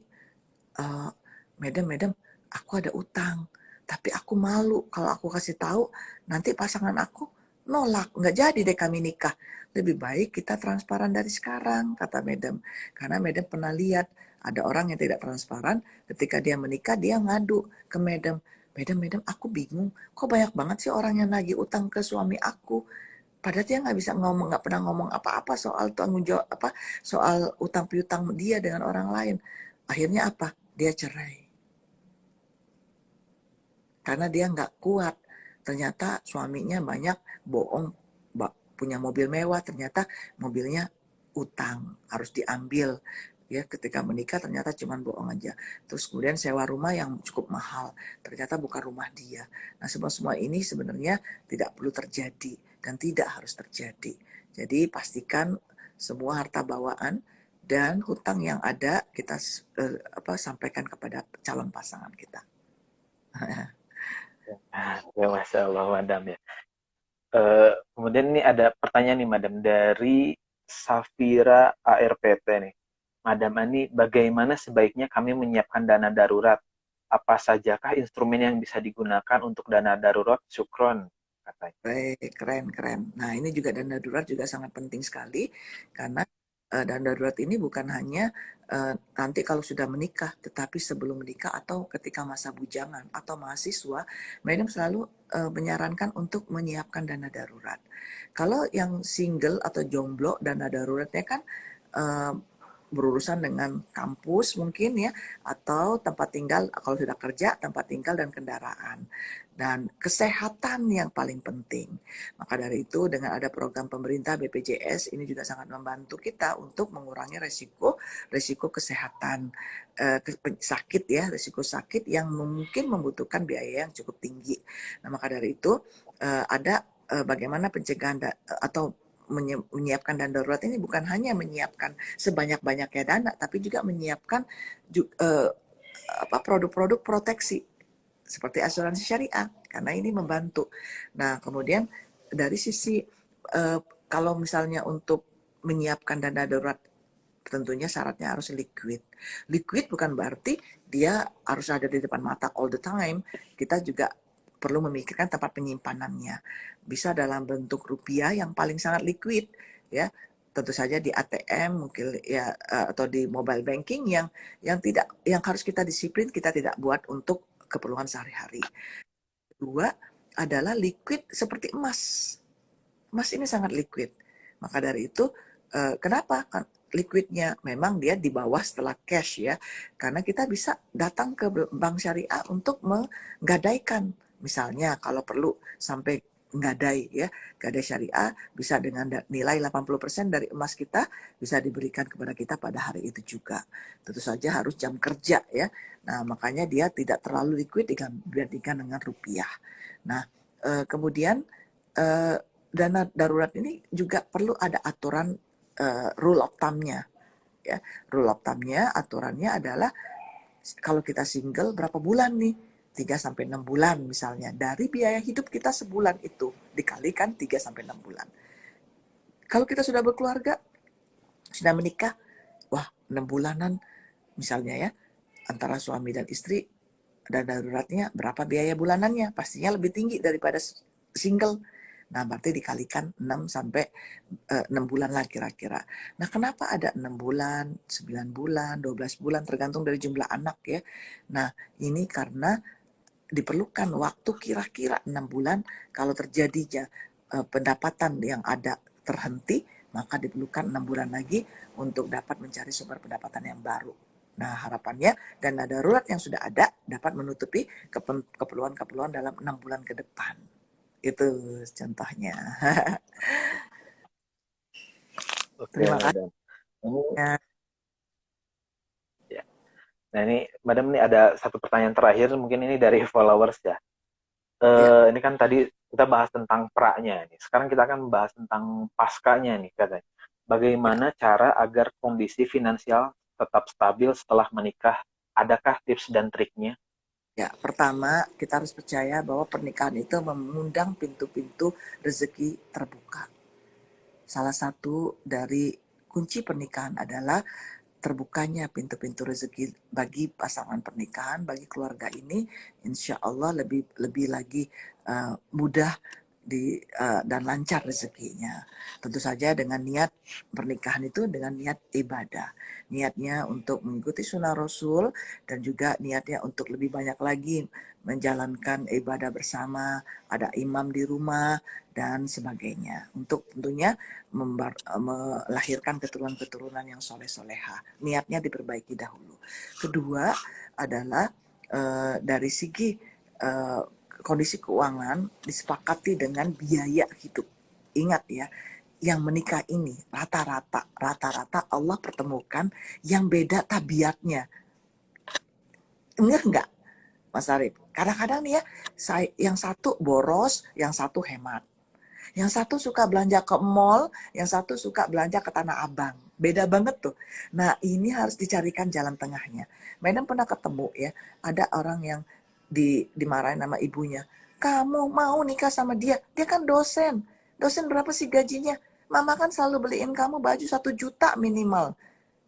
Madam, aku ada utang, tapi aku malu kalau aku kasih tahu, nanti pasangan aku nolak, nggak jadi deh kami nikah. Lebih baik kita transparan dari sekarang, kata Madam. Karena Madam pernah lihat, ada orang yang tidak transparan, ketika dia menikah, dia ngadu ke Madam. Madam, aku bingung, kok banyak banget sih orang yang nagih utang ke suami aku. Padahal dia nggak bisa ngomong, nggak pernah ngomong apa-apa soal tanggung jawab, soal utang piutang dia dengan orang lain. Akhirnya apa? Dia cerai. Karena dia nggak kuat. Ternyata suaminya banyak bohong, punya mobil mewah, ternyata mobilnya utang, harus diambil. Ya, ketika menikah ternyata cuma bohong aja. Terus kemudian sewa rumah yang cukup mahal, ternyata bukan rumah dia. Nah, semua ini sebenarnya tidak perlu terjadi dan tidak harus terjadi. Jadi pastikan semua harta bawaan dan hutang yang ada kita sampaikan kepada calon pasangan kita. Ya, Masya Allah, Madam ya. Kemudian ini ada pertanyaan nih, Madam, dari Safira ARPT nih. Madam Ani, bagaimana sebaiknya kami menyiapkan dana darurat? Apa sajakah instrumen yang bisa digunakan untuk dana darurat? Syukron, katanya. Baik, keren, keren. Nah, ini juga dana darurat juga sangat penting sekali karena dana darurat ini bukan hanya nanti kalau sudah menikah, tetapi sebelum menikah atau ketika masa bujangan atau mahasiswa, Madam selalu menyarankan untuk menyiapkan dana darurat. Kalau yang single atau jomblo, dana daruratnya kan eh, berurusan dengan kampus mungkin ya, atau tempat tinggal kalau sudah kerja, tempat tinggal dan kendaraan. Dan kesehatan yang paling penting. Maka dari itu dengan ada program pemerintah BPJS ini juga sangat membantu kita untuk mengurangi resiko kesehatan sakit ya, resiko sakit yang mungkin membutuhkan biaya yang cukup tinggi. Nah, maka dari itu ada bagaimana pencegahan atau menyiapkan dana darurat ini bukan hanya menyiapkan sebanyak-banyaknya dana, tapi juga menyiapkan produk-produk proteksi seperti asuransi syariah karena ini membantu. Nah, kemudian dari sisi kalau misalnya untuk menyiapkan dana darurat tentunya syaratnya harus liquid. Liquid bukan berarti dia harus ada di depan mata all the time. Kita juga perlu memikirkan tempat penyimpanannya. Bisa dalam bentuk rupiah yang paling sangat liquid ya. Tentu saja di ATM mungkin ya atau di mobile banking yang harus kita disiplin kita tidak buat untuk keperluan sehari-hari. Kedua adalah liquid seperti emas. Emas ini sangat liquid. Maka dari itu, kenapa liquidnya? Memang dia di bawah setelah cash ya. Karena kita bisa datang ke bank syariah untuk menggadaikan. Misalnya kalau perlu sampai nggadai ya, gadai syariah bisa dengan nilai 80% dari emas kita bisa diberikan kepada kita pada hari itu juga. Tentu saja harus jam kerja ya. Nah, makanya dia tidak terlalu liquid dibandingkan dengan rupiah. Nah, kemudian dana darurat ini juga perlu ada aturan rule of thumb-nya ya. Rule of thumb-nya aturannya adalah kalau kita single berapa bulan nih? 3 sampai 6 bulan misalnya. Dari biaya hidup kita sebulan itu dikalikan 3 sampai 6 bulan. Kalau kita sudah berkeluarga, sudah menikah, wah 6 bulanan misalnya ya, antara suami dan istri dan daruratnya berapa biaya bulanannya? Pastinya lebih tinggi daripada single. Nah, berarti dikalikan 6 sampai 6 bulan lah kira-kira. Nah, kenapa ada 6 bulan, 9 bulan, 12 bulan tergantung dari jumlah anak ya. Nah, ini karena diperlukan waktu kira-kira 6 bulan kalau terjadinya pendapatan yang ada terhenti, maka diperlukan 6 bulan lagi untuk dapat mencari sumber pendapatan yang baru. Nah, harapannya dana darurat yang sudah ada dapat menutupi keperluan-keperluan dalam 6 bulan ke depan. Itu contohnya. Oke, Terima kasih. Madam. Ini, ya. Nah, ini, Madam, ini ada satu pertanyaan terakhir, mungkin ini dari followers ya. Ya, Ini kan tadi kita bahas tentang pra-nya nih. Sekarang kita akan bahas tentang paskanya nih, katanya. ya, Bagaimana cara agar kondisi finansial tetap stabil setelah menikah? Adakah tips dan triknya? ya. Pertama, kita harus percaya bahwa pernikahan itu mengundang pintu-pintu rezeki terbuka. Salah satu dari kunci pernikahan adalah terbukanya pintu-pintu rezeki bagi pasangan pernikahan, bagi keluarga ini, insya Allah lebih lagi mudah dan lancar rezekinya. Tentu saja dengan niat pernikahan itu dengan niat ibadah. Niatnya untuk mengikuti sunnah Rasul dan juga niatnya untuk lebih banyak lagi menjalankan ibadah bersama, ada imam di rumah dan sebagainya. Untuk tentunya melahirkan keturunan-keturunan yang soleh-soleha. Niatnya diperbaiki dahulu. Kedua adalah dari segi kondisi keuangan disepakati dengan biaya hidup. Ingat ya, yang menikah ini rata-rata Allah pertemukan yang beda tabiatnya. Enggak enggak, Mas Arif? Kadang-kadang nih ya, yang satu boros, yang satu hemat. Yang satu suka belanja ke mall, yang satu suka belanja ke Tanah Abang. Beda banget tuh. Nah, ini harus dicarikan jalan tengahnya. Madam pernah ketemu ya, ada orang yang dimarahin sama ibunya. Kamu mau nikah sama dia? Dia kan dosen. Dosen berapa sih gajinya? Mama kan selalu beliin kamu baju 1 juta minimal.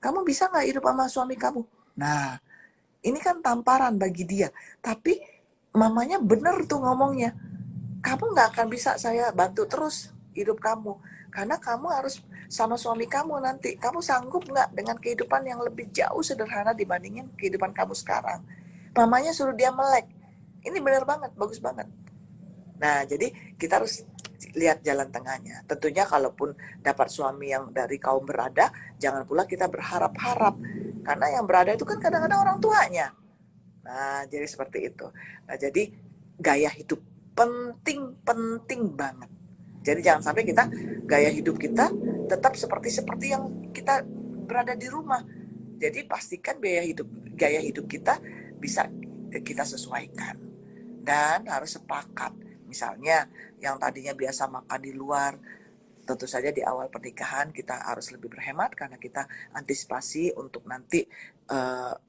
Kamu bisa nggak hidup sama suami kamu? Nah, ini kan tamparan bagi dia. Tapi mamanya bener tuh ngomongnya. Kamu nggak akan bisa saya bantu terus hidup kamu. Karena kamu harus sama suami kamu nanti. Kamu sanggup nggak dengan kehidupan yang lebih jauh sederhana dibandingin kehidupan kamu sekarang. Mamanya suruh dia melek. Ini benar banget, bagus banget. Nah, jadi kita harus lihat jalan tengahnya. Tentunya kalaupun dapat suami yang dari kaum berada, jangan pula kita berharap-harap. Karena yang berada itu kan kadang-kadang orang tuanya. Nah, jadi seperti itu. Nah, jadi gaya hidup penting banget. Jadi jangan sampai kita gaya hidup kita tetap seperti yang kita berada di rumah. Jadi pastikan gaya hidup kita bisa kita sesuaikan dan harus sepakat. Misalnya yang tadinya biasa makan di luar, tentu saja di awal pernikahan kita harus lebih berhemat karena kita antisipasi untuk nanti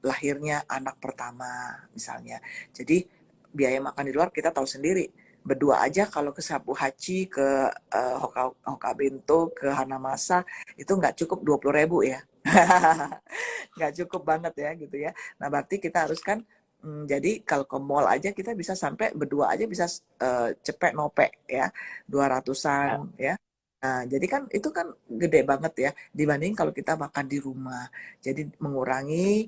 lahirnya anak pertama misalnya. Jadi biaya makan di luar kita tahu sendiri. Berdua aja kalau ke Sapu Hachi, ke Hoka Bento, ke Hanamasa itu nggak cukup 20.000 ya. Nggak cukup banget ya gitu ya. Nah berarti kita harus kan jadi kalau ke mall aja kita bisa sampai berdua aja bisa cepet nopek ya 200-an ya. Nah, jadi kan itu kan gede banget ya dibanding kalau kita makan di rumah. Jadi mengurangi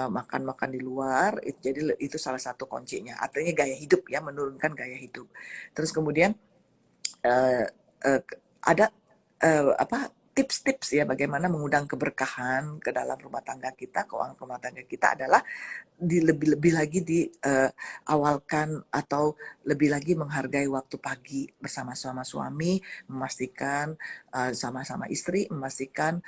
makan-makan di luar jadi itu salah satu kuncinya. Artinya gaya hidup ya, menurunkan gaya hidup. Terus kemudian uh, uh, ada apa tips-tips ya bagaimana mengundang keberkahan ke dalam rumah tangga kita, keuangan rumah tangga kita adalah lebih-lebih lagi diawalkan atau lebih lagi menghargai waktu pagi bersama-sama suami, memastikan sama-sama istri, memastikan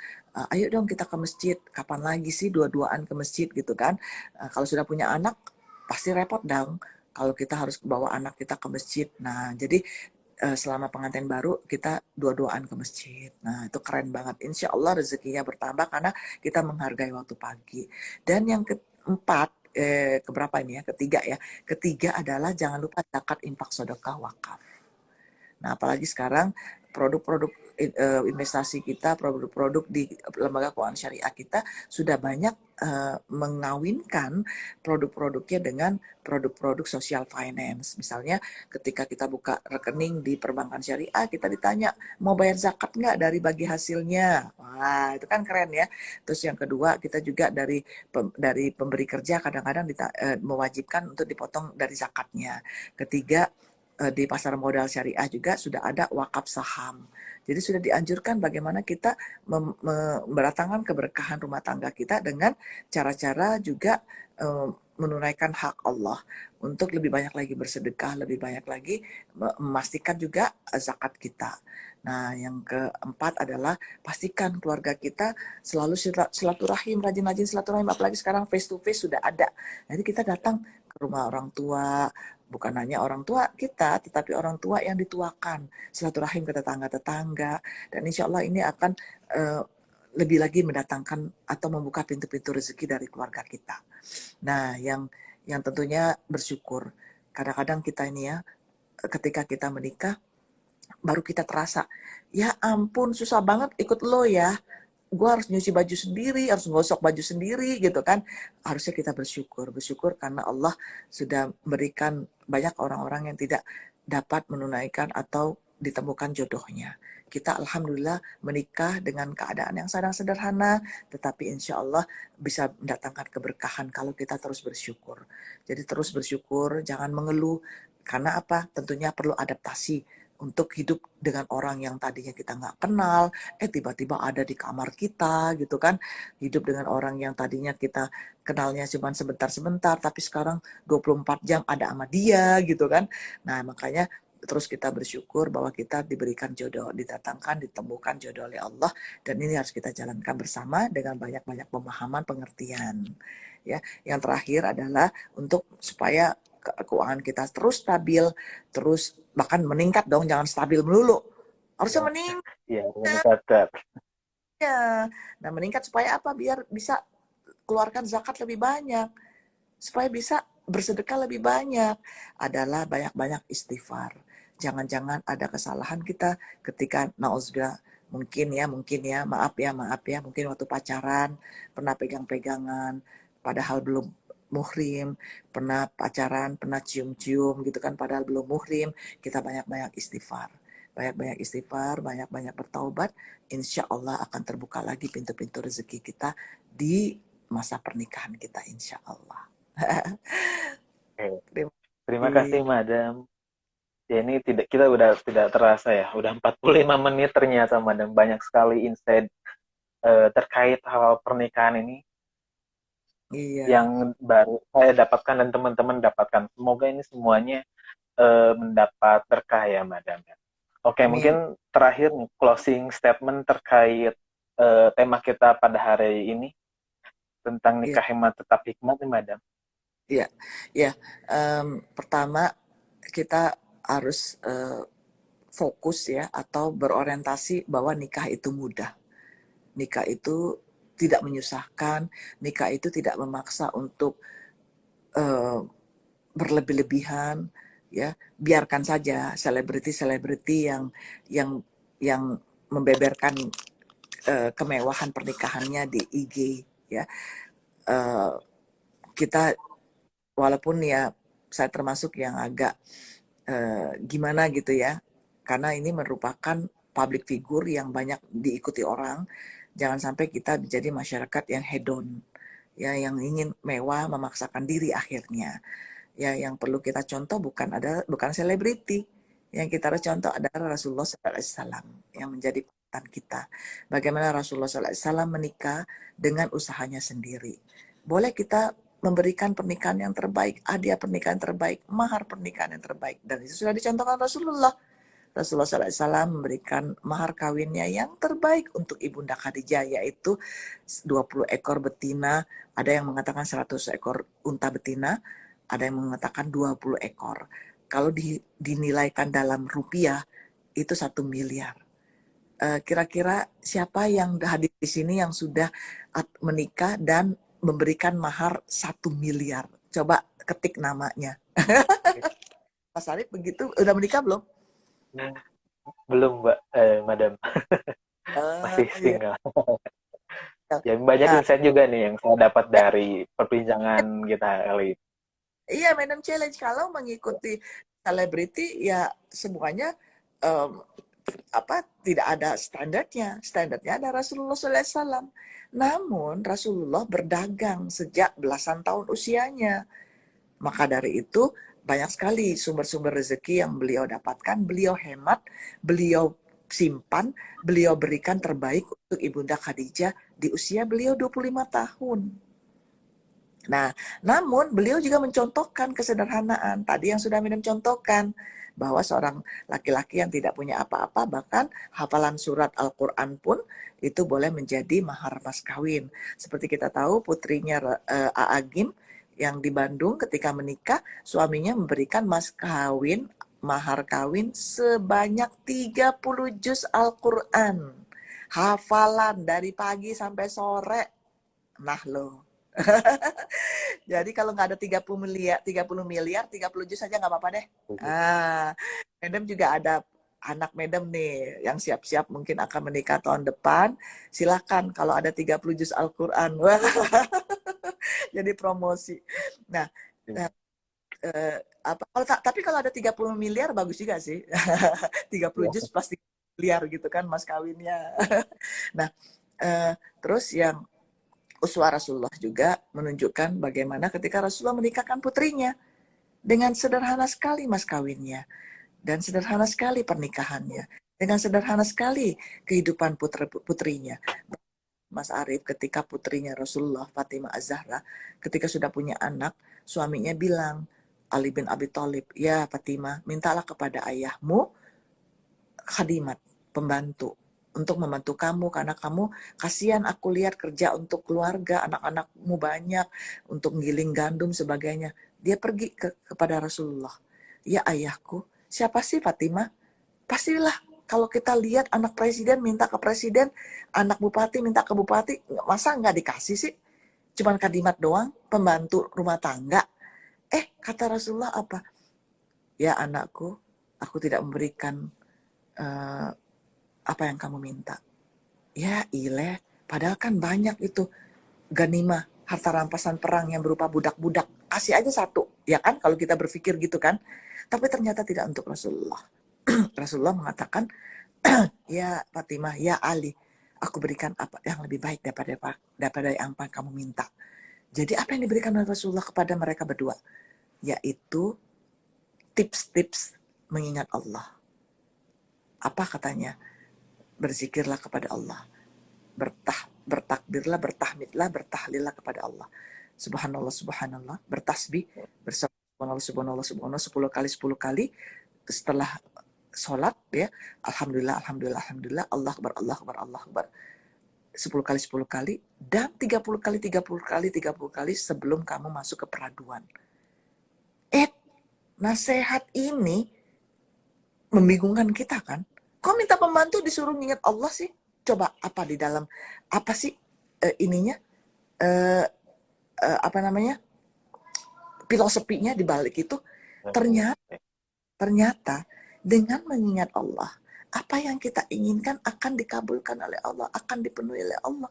ayo dong kita ke masjid, kapan lagi sih dua-duaan ke masjid gitu kan. Kalau sudah punya anak pasti repot dong kalau kita harus bawa anak kita ke masjid. Nah, jadi selama pengantin baru kita dua-duaan ke masjid. Nah itu keren banget. Insya Allah rezekinya bertambah karena kita menghargai waktu pagi. Dan yang keempat, keberapa ini ya? Ketiga ya. Ketiga adalah jangan lupa zakat, infak, sedekah, wakaf. Nah, apalagi sekarang produk-produk investasi kita, produk-produk di lembaga keuangan syariah kita sudah banyak mengawinkan produk-produknya dengan produk-produk social finance. Misalnya ketika kita buka rekening di perbankan syariah, kita ditanya mau bayar zakat nggak dari bagi hasilnya. Wah, itu kan keren ya. Terus yang kedua, kita juga dari pemberi kerja kadang-kadang mewajibkan untuk dipotong dari zakatnya. Ketiga, di pasar modal syariah juga sudah ada wakaf saham. Jadi sudah dianjurkan bagaimana kita mendatangkan keberkahan rumah tangga kita dengan cara-cara juga menunaikan hak Allah untuk lebih banyak lagi bersedekah, lebih banyak lagi memastikan juga zakat kita. Nah, yang keempat adalah pastikan keluarga kita selalu silaturahim, rajin-rajin silaturahim, apalagi sekarang face to face sudah ada. Jadi kita datang ke rumah orang tua, bukan hanya orang tua kita, tetapi orang tua yang dituakan, silaturahim ke tetangga-tetangga, dan insya Allah ini akan lebih lagi mendatangkan atau membuka pintu-pintu rezeki dari keluarga kita. Nah, yang tentunya bersyukur. Kadang-kadang kita ini ya, ketika kita menikah, baru kita terasa, ya ampun susah banget ikut lo ya, gue harus nyuci baju sendiri, harus gosok baju sendiri gitu kan. Harusnya kita bersyukur karena Allah sudah berikan banyak orang-orang yang tidak dapat menunaikan atau ditemukan jodohnya. Kita alhamdulillah menikah dengan keadaan yang sedang sederhana, tetapi insya Allah bisa mendatangkan keberkahan kalau kita terus bersyukur. Jadi terus bersyukur, jangan mengeluh. Karena apa? Tentunya perlu adaptasi untuk hidup dengan orang yang tadinya kita nggak kenal, tiba-tiba ada di kamar kita gitu kan. Hidup dengan orang yang tadinya kita kenalnya cuma sebentar-sebentar, tapi sekarang 24 jam ada sama dia gitu kan. Nah makanya terus kita bersyukur bahwa kita diberikan jodoh, didatangkan, ditemukan jodoh oleh Allah, dan ini harus kita jalankan bersama dengan banyak-banyak pemahaman, pengertian. Ya, yang terakhir adalah untuk supaya keuangan kita terus stabil, terus bahkan meningkat dong, jangan stabil melulu. Harusnya meningkat. Iya, meningkat. Ya, nah meningkat supaya apa? Biar bisa keluarkan zakat lebih banyak, supaya bisa bersedekah lebih banyak. Adalah banyak-banyak istighfar. Jangan-jangan ada kesalahan kita ketika nauzubillah, mungkin ya, maaf ya, mungkin waktu pacaran pernah pegang-pegangan, padahal belum muhrim, pernah pacaran, pernah cium-cium gitu kan, padahal belum muhrim. Kita banyak-banyak istighfar. Banyak-banyak istighfar, banyak-banyak bertaubat, insya Allah akan terbuka lagi pintu-pintu rezeki kita di masa pernikahan kita, insya Allah. Oke. Terima Terima kasih, kasih. Madam. Ya, ini kita udah tidak terasa ya, udah 45 menit ternyata, Madam. Banyak sekali insight terkait hal pernikahan ini Iya, yang baru saya dapatkan dan teman-teman dapatkan. Semoga ini semuanya mendapat berkah ya, Madam. Oke, amin. mungkin terakhir nih, closing statement terkait tema kita pada hari ini tentang Iya, nikah hemat tetap hikmat nih, Madam. iya, iya. Pertama kita harus fokus ya atau berorientasi bahwa nikah itu mudah. Nikah itu tidak menyusahkan, nikah itu tidak memaksa untuk eh, berlebih-lebihan, ya. Biarkan saja selebriti-selebriti yang yang membeberkan kemewahan pernikahannya di IG, ya. Eh, kita walaupun ya saya termasuk yang agak gimana gitu ya, karena ini merupakan public figure yang banyak diikuti orang. Jangan sampai kita menjadi masyarakat yang hedon, ya, yang ingin mewah memaksakan diri akhirnya. Ya, yang perlu kita contoh bukan selebriti. Yang kita harus contoh adalah Rasulullah SAW yang menjadi panutan kita. Bagaimana Rasulullah SAW menikah dengan usahanya sendiri. Boleh kita memberikan pernikahan yang terbaik, hadiah pernikahan terbaik, mahar pernikahan yang terbaik. Dan itu sudah dicontohkan Rasulullah. Rasulullah SAW memberikan mahar kawinnya yang terbaik untuk Ibunda Khadijah, yaitu 20 ekor betina, ada yang mengatakan 100 ekor unta betina, ada yang mengatakan 20 ekor. Kalau dinilaikan dalam rupiah, itu 1 miliar. Kira-kira siapa yang hadir di sini yang sudah menikah dan memberikan mahar 1 miliar? Coba ketik namanya. Mas Arif begitu, udah menikah belum? Hmm, belum, Mbak, Madam. Masih Iya. single. Ya, banyak Nah, insight juga nih yang saya dapat dari perbincangan kita kali ini. iya, Madam Challenge kalau mengikuti selebriti ya semuanya em, apa tidak ada standarnya. Standarnya ada Rasulullah SAW. Namun Rasulullah berdagang sejak belasan tahun usianya. Maka dari itu banyak sekali sumber-sumber rezeki yang beliau dapatkan, beliau hemat, beliau simpan, beliau berikan terbaik untuk Ibunda Khadijah di usia beliau 25 tahun. Nah, namun beliau juga mencontohkan kesederhanaan. Tadi yang sudah Minum contohkan, bahwa seorang laki-laki yang tidak punya apa-apa, bahkan hafalan surat Al-Quran pun itu boleh menjadi mahar mas kawin. Seperti kita tahu putrinya Aagim yang di Bandung ketika menikah, suaminya memberikan mas kawin, mahar kawin sebanyak 30 juz Al-Quran. Hafalan dari pagi sampai sore. Nah loh. Jadi kalau nggak ada 30 miliar, 30 juz saja nggak apa-apa deh. Ah, Medem juga ada anak Medem nih yang siap-siap mungkin akan menikah tahun depan. Silakan kalau ada 30 juz Al-Quran. Wah, jadi promosi. Nah, nah, apa kalau tapi kalau ada 30 miliar bagus juga sih. 30 Ya. juz plus 30 miliar gitu kan mas kawinnya. Nah, terus yang uswah Rasulullah juga menunjukkan bagaimana ketika Rasulullah menikahkan putrinya dengan sederhana sekali mas kawinnya dan sederhana sekali pernikahannya dengan sederhana sekali kehidupan putrinya. Mas Arif ketika putrinya Rasulullah Fatimah Az-Zahra ketika sudah punya anak, suaminya bilang Ali bin Abi Thalib, ya Fatimah, mintalah kepada ayahmu khadimat, pembantu, untuk membantu kamu karena kamu kasihan aku lihat kerja untuk keluarga, anak-anakmu banyak, untuk giling gandum sebagainya. Dia pergi kepada Rasulullah. Ya ayahku, siapa sih Fatimah? Pastilah Kalau kita lihat anak presiden minta ke presiden, anak bupati minta ke bupati, masa nggak dikasih sih? Cuman kalimat doang, pembantu rumah tangga. Kata Rasulullah apa? Ya anakku, aku tidak memberikan uh, apa yang kamu minta. Ya ileh, padahal kan banyak itu ganimah, harta rampasan perang yang berupa budak-budak. Kasih aja satu, ya kan? Kalau kita berpikir gitu kan. Tapi ternyata tidak untuk Rasulullah. Rasulullah mengatakan, ya Fatimah, ya Ali, aku berikan apa yang lebih baik daripada yang kamu minta. Jadi apa yang diberikan oleh Rasulullah kepada mereka berdua? Yaitu tips-tips mengingat Allah. Apa katanya? Berzikirlah kepada Allah. Bertakbirlah, bertahmidlah, bertahlillah kepada Allah. Subhanallah, subhanallah, bertasbih, subhanallah, subhanallah, subhanallah, 10 kali, 10 kali. Setelah sholat, ya, alhamdulillah, alhamdulillah, alhamdulillah, Allah akbar, Allah akbar, Allah akbar. 10 kali, 10 kali, dan 30 kali, 30 kali, 30 kali sebelum kamu masuk ke peraduan. Nasihat ini membingungkan kita kan? Kok minta pembantu disuruh nginget Allah sih? Coba apa di dalam, apa sih ininya, apa namanya, filosofinya di balik itu? Ternyata dengan mengingat Allah, apa yang kita inginkan akan dikabulkan oleh Allah, akan dipenuhi oleh Allah.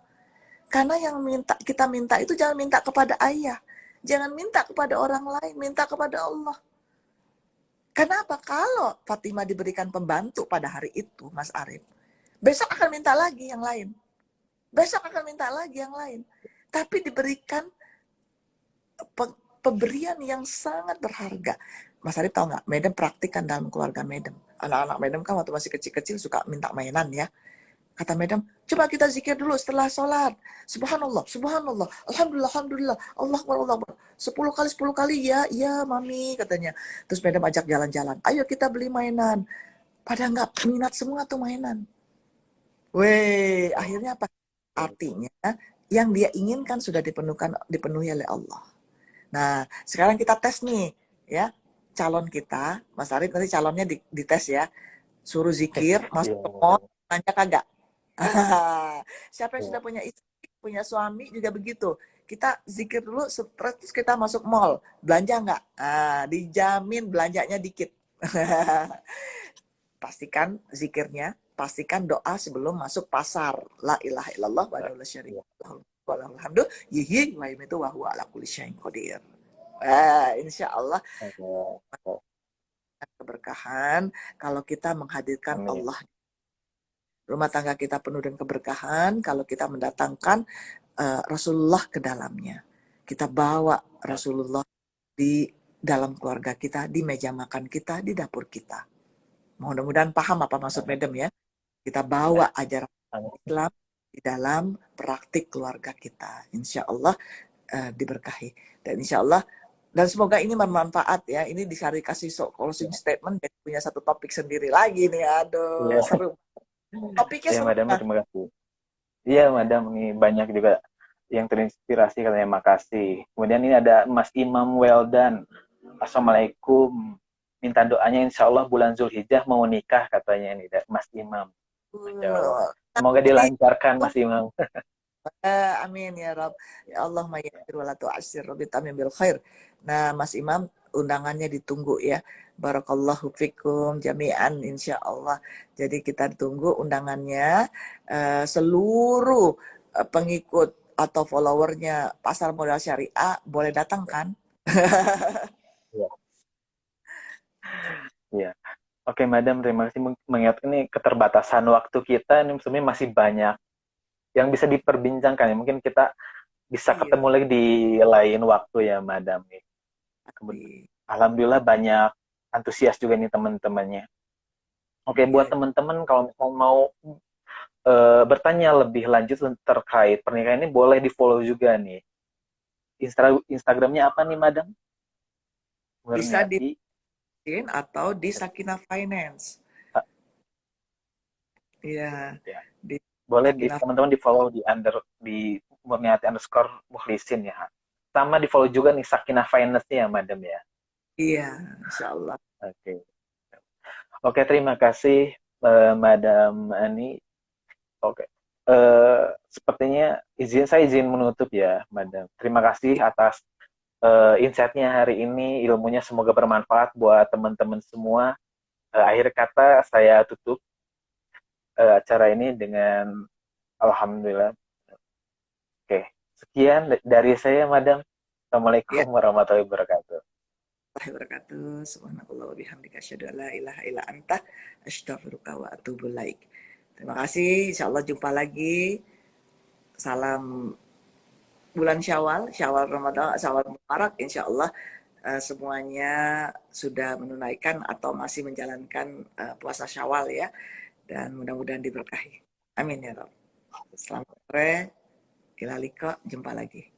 Karena yang kita minta itu jangan minta kepada ayah, jangan minta kepada orang lain, minta kepada Allah. Kenapa? Kalau Fatimah diberikan pembantu pada hari itu, Mas Arif, besok akan minta lagi yang lain. Besok akan minta lagi yang lain. Tapi diberikan pemberian yang sangat berharga. Mas Arif tahu nggak? Madam praktikkan dalam keluarga Madam. Anak-anak Madam kan waktu masih kecil-kecil suka minta mainan ya. Kata Madam, coba kita zikir dulu setelah sholat. Subhanallah, subhanallah, alhamdulillah, alhamdulillah, Allah akbar, Allah akbar. 10 kali, 10 kali, ya, ya mami, katanya. Terus Madam ajak jalan-jalan. Ayo kita beli mainan. Pada nggak minat semua tuh mainan. Weh, akhirnya apa? Artinya, yang dia inginkan sudah dipenuhi oleh Allah. Nah, sekarang kita tes nih, ya. Calon kita, Mas Arif nanti calonnya dites ya. Suruh zikir, masuk ke mall, nanya kagak? Siapa yang sudah punya istri, punya suami juga begitu. Kita zikir dulu, terus kita masuk mall. Belanja nggak? Dijamin belanjanya dikit. Pastikan zikirnya, pastikan doa sebelum masuk pasar. La ilaha illallah wa la syarika lahu walahul hamdu yuhyi wa yumiitu wa huwa ala kulli syai'in qadir. Insya Allah keberkahan kalau kita menghadirkan Allah. Rumah tangga kita penuh dengan keberkahan kalau kita mendatangkan Rasulullah ke dalamnya. Kita bawa Rasulullah di dalam keluarga kita, di meja makan kita, di dapur kita. Mudah-mudahan paham apa maksud Madam ya. Kita bawa ajaran Islam di dalam praktik keluarga kita. Insya Allah diberkahi. Dan insya Allah, dan semoga ini bermanfaat ya. Ini dikasih closing statement, jadi punya satu topik sendiri lagi nih. Aduh, seru. Topiknya ya, seru. Madam, terima kasih. Iya, Madam, ini banyak juga yang terinspirasi katanya, makasih. Kemudian ini ada Mas Imam Weldan. Assalamualaikum. Minta doanya insya Allah bulan Zulhijjah mau nikah katanya ini Mas Imam. Semoga dilancarkan Mas Imam. Amin ya Rob. Ya Allah mayyasir wa la tu'assir Rabbi tamim bil khair. Nah, Mas Imam undangannya ditunggu ya. Barakallahu fikum jami'an insya Allah. Jadi kita tunggu undangannya seluruh pengikut atau followernya Pasar Modal Syariah boleh datang kan? Ya. Ya. Oke, Madam, terima kasih. Mengingat ini keterbatasan waktu kita, ini sebenarnya masih banyak yang bisa diperbincangkan. Mungkin kita bisa ketemu lagi di lain waktu ya, Madam. Alhamdulillah banyak antusias juga nih teman-temannya. Oke, buat teman-teman kalau mau bertanya lebih lanjut terkait pernikahan ini, boleh di-follow juga nih. Instagramnya apa nih, Madam? Bisa di atau di Sakinah Finance. Iya. Ya. Boleh teman-teman di-follow di Murniati _Mukhlisin ya. Sama di-follow juga nih Sakinah Finance-nya ya, Madam ya. Iya, insya Allah. Oke. Oke, terima kasih Madam Ani. Oke. Sepertinya saya izin menutup ya, Madam. Terima kasih atas insight-nya hari ini, ilmunya semoga bermanfaat buat teman-teman semua. Akhir kata saya tutup acara ini dengan alhamdulillah. Oke, sekian dari saya, Madam. Ya, Assalamualaikum warahmatullahi wabarakatuh. warahmatullahi wabarakatuh. Subhanallah wa bihamdika asyhadu an la ilaha illa anta astaghfiruka wa atubu ilaik. Terima kasih. Insyaallah jumpa lagi. Salam bulan Syawal, Syawal Ramadan, Syawal Mubarak. Insyaallah semuanya sudah menunaikan atau masih menjalankan puasa Syawal ya, dan mudah-mudahan diberkahi. Amin ya Rabb. Selamat sore. Ila liqa, jumpa lagi.